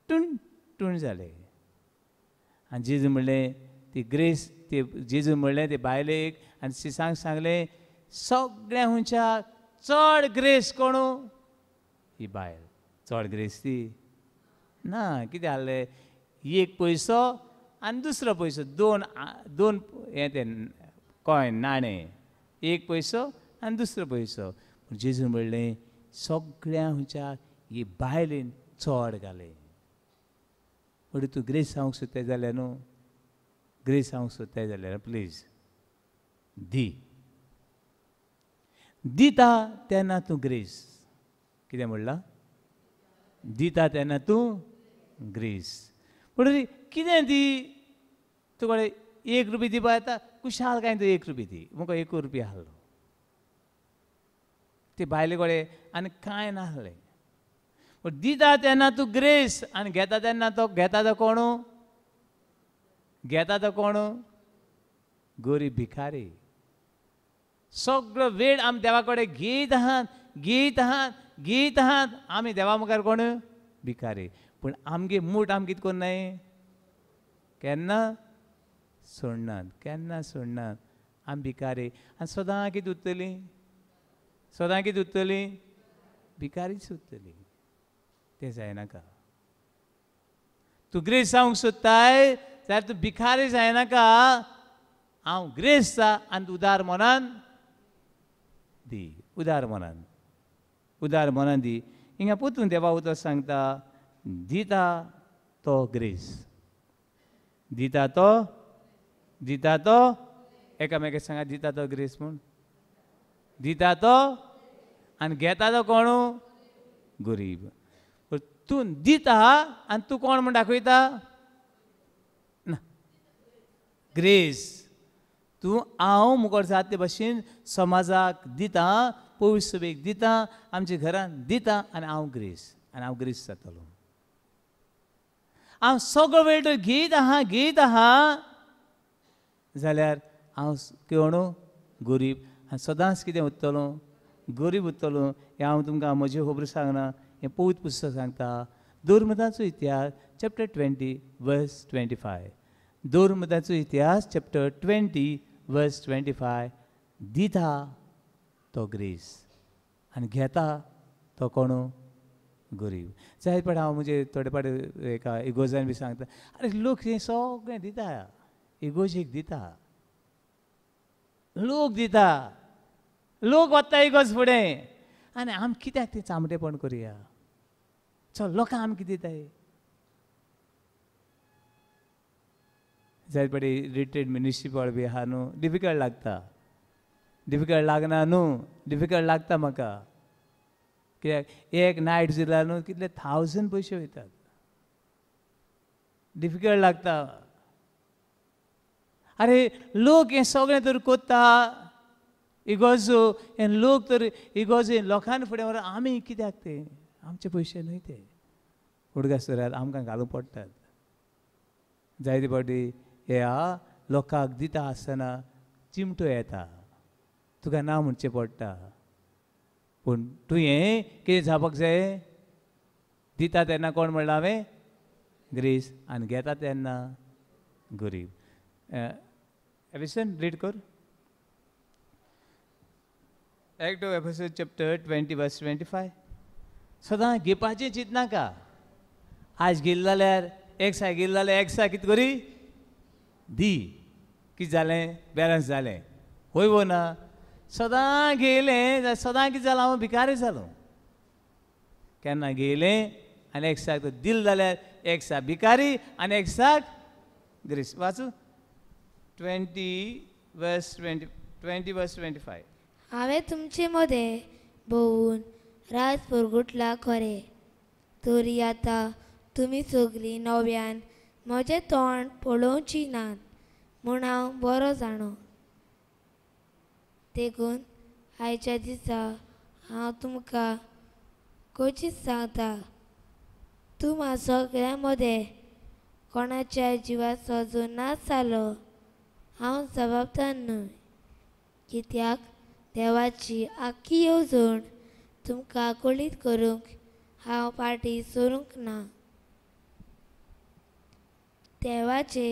टूण जाले. आनी जेजू म्हणलें ती ग्रेस, ते जेजू म्हणलें ते बायलेक आनी ती सांगलें सगळ्या हुंच्या चड ग्रेस कोण? ही बायल. चड ग्रेस ती ना. कितें जालें? 1 पैसो आनी दुसरो पैसो. 2 हें तें कॉयन नाणें. 1 पैसो आनी दुसरो पैसो. पूण जेजू म्हणलें सगळ्या हुंच्या ही बायलेन चड घाले म्हणजे तूं ग्रेस सांगूंक सोदताय जाल्यार न्हू ग्रेस सांगूंक सोदताय जाल्यार प्लीज दी दिता तेन्ना तूं ग्रेस कितें म्हणलां दिता तेन्ना तूं ग्रेस म्हणून कितें दी तुका 1 रुपया दिवपा येता कुशाल काय तूं 1 रुपया दी म्हाका 1 रुपया आहलो ते बायले कडेन आनी कांय नासलें पूण दिता तेन्ना तूं ग्रेस आनी घेता तेन्ना तो घेता तो कोण घेता तो कोण गरीब भिकारी सगळो वेळ आमी देवा कडेन घेयत आहात आमी देवा मुखार कोण भिकारी पूण आमगे मूठ आमी कितें करनाय केन्ना सोडनात आमी भिकारी आनी सदां कितें उत्तली भिकारीच उत्तली तें जायनाका तूं ग्रेस जावंक सोदताय जाल्यार तूं भिकारी जायनाका हांव ग्रेस जा आनी उदार मनान दी उदार मनान दी हिंगा पोतून देवा उतर सांगता दिता तो ग्रेस दिता तो एकामेका सांगा दिता तो ग्रेस म्हूण दिता तो आनी घेता तो कोण गरीब तूं दिता आनी तूं कोण म्हूण दाखयता ना ग्रेस तूं हांव मुखार जाता ते भाशेन समाजाक दिता पवित्र सभेक दिता आमच्या घरान दिता आनी हांव ग्रेस जातलो हांव सगळो वेळ तो घेयत आहा जाल्यार हांव कोण गरीब आनी सदांच कितें उत्तलो गरीब उत्तलो हें हांव तुमकां म्हजे खबर सांगना हें पवित्र पुस्तक सांगता दोर्मदाचो इतिहास चॅप्टर 20 वर्स 25 दोर्मदाचो इतिहास चॅप्टर 20 वर्स 25 दिता तो ग्रेस आनी घेता तो कोण गरीब जाय पाट हांव म्हणजे थोडे पाट एका इगोजान बी सांगता अरे लोक हें सगळें दिता इगोजेक दिता लोक वता इगोज फुडें आनी आमी कित्याक तें चामडेपण करुया चल लोकांक आमी कितें दिताय जाय पाटी रिट्रीट म्युनिसिपल बी आहा न्हू डिफिकल्ट लागना न्हू डिफिकल्ट लागता म्हाका कित्याक एक नायट जाल्यार न्हू कितले 1000 पयशे वयतात डिफिकल्ट लागता अरे लोक हें सगळें तर कोत्ता इगोजो हें लोक तर इगोजो लोकांनी फुडें व्हरून आमी कित्याक ते आमचे पयशे न्हय ते उडगासरात आमकां घालूंक पडटात जायते फावटी ह्या लोकांक दिता आसतना चिमटो येता तुका ना म्हणचें पडटा पूण तुवें कितें जावपाक जाय दिता तेन्ना कोण म्हणलां हांवें ग्रेस आनी घेता तेन्ना गरीब एफिसन रीड कर Act of Ephesians chapter 20 verse 25 सदां घेवपाचें चिंतनाका आज गेल जाल्यार एकसा गेल जाल्यार एकसा कितें करी दी कितें जालें बॅलन्स जालें होय वो ना सदां घेयलें सदां कितें जालां हांव भिकारी जालो केन्ना घेयलें आनी एकसाक दिल जाल्यार एकसा भिकारी आनी एकसाक ग्रेस वाचू 20 verse 25 हांवें तुमचे मदें भोवून रात पुरगुटला खरें तरी आतां तुमी सगळीं नव्यान म्हजें तोंड पळोवची नात म्हूण हांव बरो जाणो देखून आयच्या दिसा हांव तुमकां कोचीत सांगता तूं म्हाजो सगळ्यां मदें कोणाच्या जिवाचो जो नाश जालो हांव जबाबदार न्हय कित्याक देवाची आख्खी येवजण तुमकां कुळीत करूंक हांव फाटीं सरूंक ना देवाचे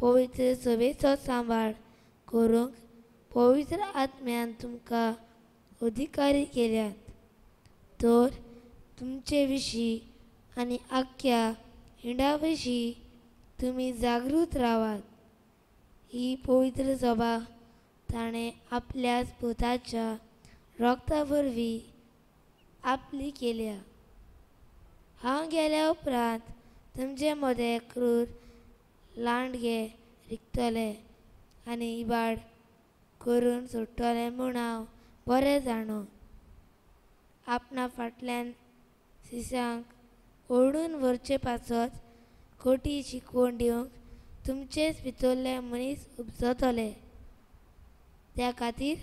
पवित्र सभेचो सांबाळ करूंक पवित्र आत्म्यान तुमकां अधिकारी केल्यात तर तुमचे विशीं आनी आख्ख्या हिंडा विशीं तुमी जागृत रावात ही पवित्र सभा ताणें आपल्याच पुताच्या रक्ता वरवीं आपली केल्या हांव गेल्या उपरांत तुमचे मदें क्रूर लांडगे रिकतले आनी इबाड करून सोडटले म्हूण हांव बरें जाणो. आपणा फाटल्यान सिसांक ओडून व्हरचे पासत खोटी शिकवण दिवंक तुमचेच भितरले मनीस उपजतले. त्या खातीर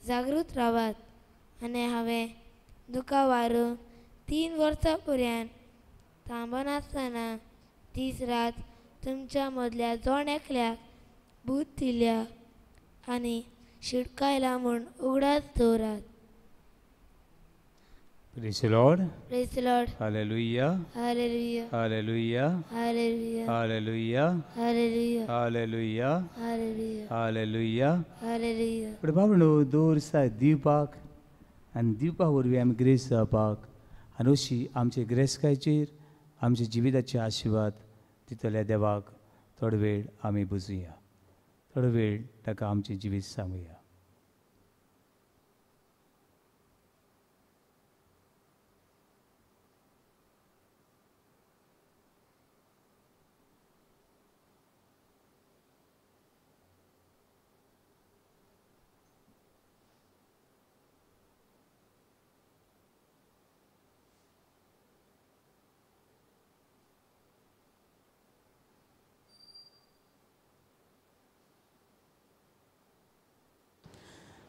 जागृत रावात आनी हांवें दुकां वारूंक 3 वर्सां पर्यंत थांबनासतना दीस रात तुमच्या मदल्या जोण एकल्याक बूत दिल्या आनी शिडकायला म्हूण उगडास दवरात. Praise the Lord. Praise the Lord. Hallelujah. Hallelujah. Hallelujah. Hallelujah. Hallelujah. Hallelujah. Hallelujah. Hallelujah. Hallelujah. Hallelujah. पण बाबा न्हू दोर साय दिवपाक आनी दिवपा वरवीं आमी ग्रेस जावपाक आनी अशी आमचे ग्रेसकायचेर आमच्या जिविताचे आशिर्वाद दितल्या देवाक थोडो वेळ आमी बुजुया. थोडो वेळ ताका आमचें जिवीत सांगुया.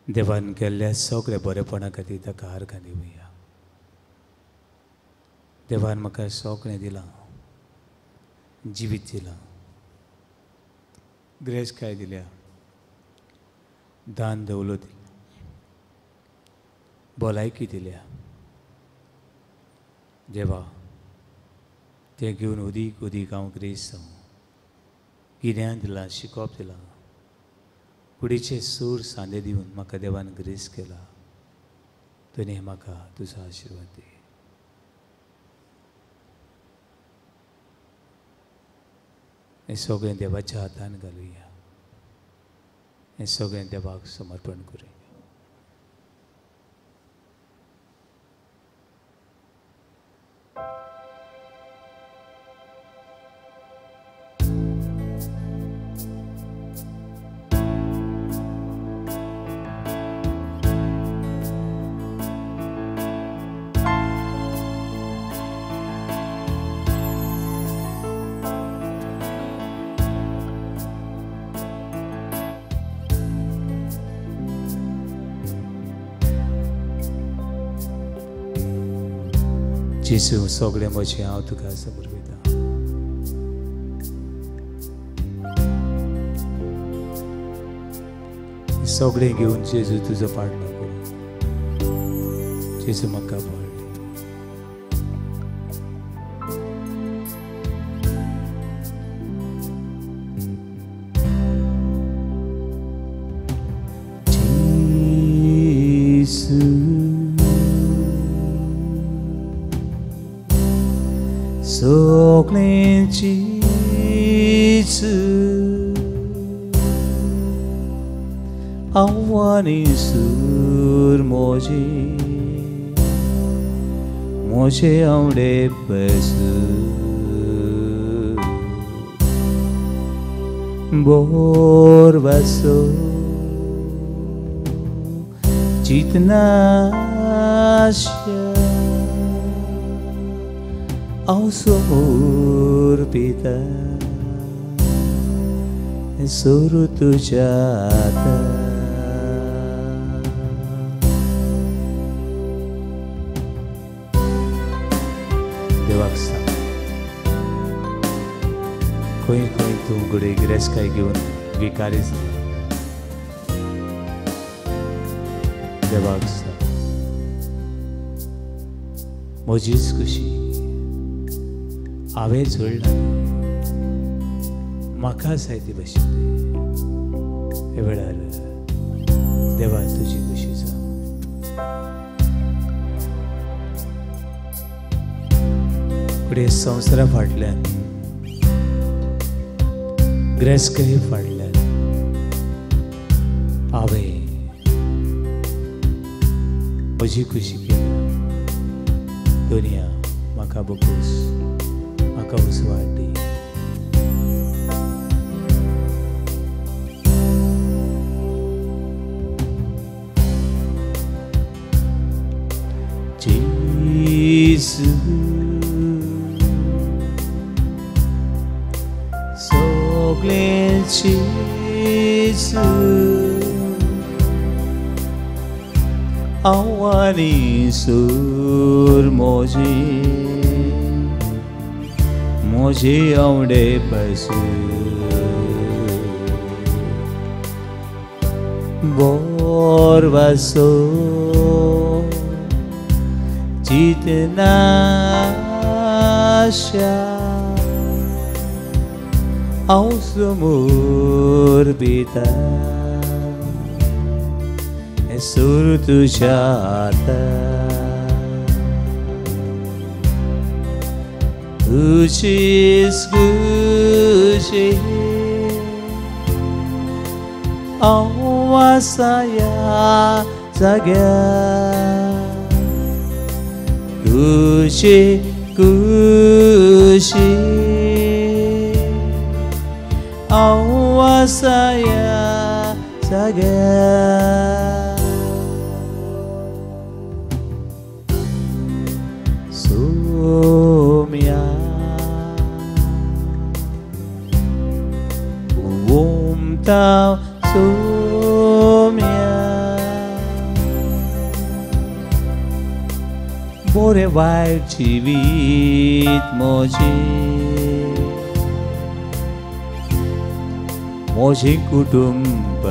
देवान केल्ल्या सगळ्या बरेपणा खातीर ताका आर्गां दिवया. देवान म्हाका सगळें दिलां, जिवीत दिलां, ग्रेसकाय दिल्या, दान दौलत दिली, भलायकी दिल्या. देवा तें घेवन उदीक उदीक हांव ग्रेस जावं. गिन्यान दिलां, शिकोवप दिलां, कुडीचे सूर सांदे दिवन म्हाका देवान ग्रेस केला. तुवें म्हाका तुजो आशिर्वाद दी. हें सगळें देवाच्या हातान घालुया. हें सगळें देवाक समर्पण करुया. जेसू सगळें म्हजें हांव तुका समर्पिता. सगळें घेवन जेजू तुजो पाडणो करूं. जेजू म्हाका per. Soglen Jesus Awani sur Moje aunde pesu Borvaso Jitnasya ao Senhor pita Surutu jata देवाक सांग खंय खंय तूं घडये गिरेस्तकाय घेवन विकारी देवाक सांग म्हजीच खुशी हांवें जोडला म्हाका जाय ती भशेन हे वेळार देवा तुजी खुशी जावं. फुडें संवसारा फाटल्यान गिरेस्तकाये फाटल्यान हांवें म्हजी खुशी केल्या. दुनिया म्हाका म्हाका बघूस म्हाका उसवाडी. Jesus, soglen Jesus, awani sur moje aude pasu borvaso जितना आशा समोर बिता सुर तुझ्या आता तुझीच खुशी आवासाया जाग्या तुझी खुशी आवासाया जाग्या सोम्या उमटा सोम्या बोरे वाईट जीवित मोजे कुटुंब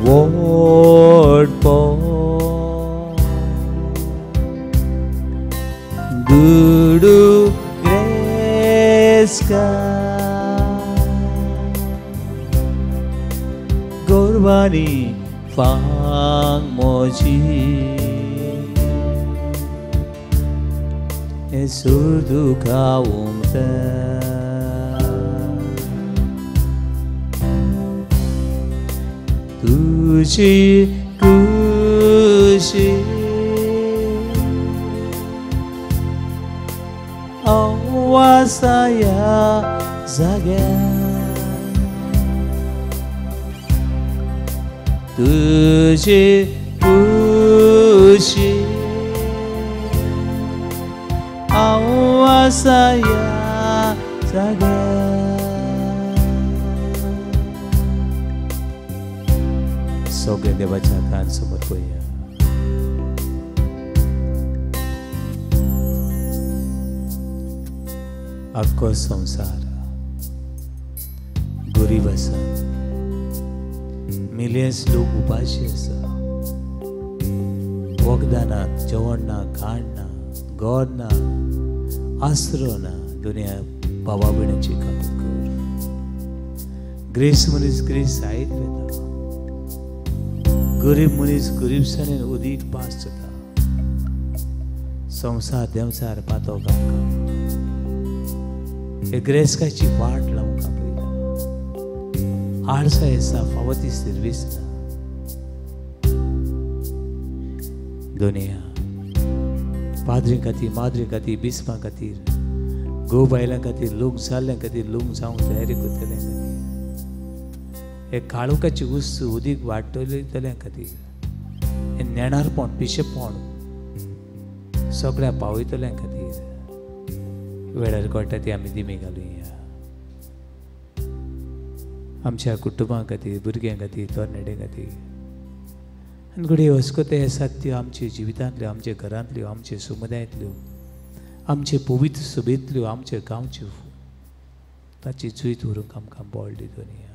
वोट पो दुडू ग्रेस्का गोरवानी फांग मोजी surdu kaumta तुझी खुशी आवासाया जाग्या तुझी खुशी आवासाया जाग्या सगळे देवाच्या हातान समोर पळया आख्खो संसार गरीब आसा मिलियन्स लोक उपाशी आसा वखदां ना जेवण ना खाण ना घर ना आसरो ना दुनिया भावा भयणीची कामत कर ग्रेस मनीस ग्रेस सायत वेता गरीब मनीस गरीबसाणेन उदीक पास जाता संसार देवसार पातोक आमकां हे ग्रेसकाची वाट लावंक आपयता आडसा येसा फावती सर्वीस ना दुनिया पाद्री खातीर माद्री खातीर बिस्मा खातीर गो बायलां खातीर लोक जाल्ल्यां खातीर लोक जावंक तयारी करतल्या खातीर हे काळोखाची वस्तू उदीक वाटतल्या खातीर हे नेणारपण पिशेपण सगळ्या पावयतल्या खातीर वेळार कळटा ती आमी दिमी घालुया आमच्या कुटुंबां खातीर भुरग्यां खातीर तरणाट्यां खातीर आनी घडये वस्कोते आसात त्यो आमच्या जिवितांतल्यो आमच्या घरांतल्यो आमच्या समुदायांतल्यो आमचे पवित्र सभेंतल्यो आमच्या गांवच्यो ताची जुयत व्हरूंक आमकां बळ दी दुनिया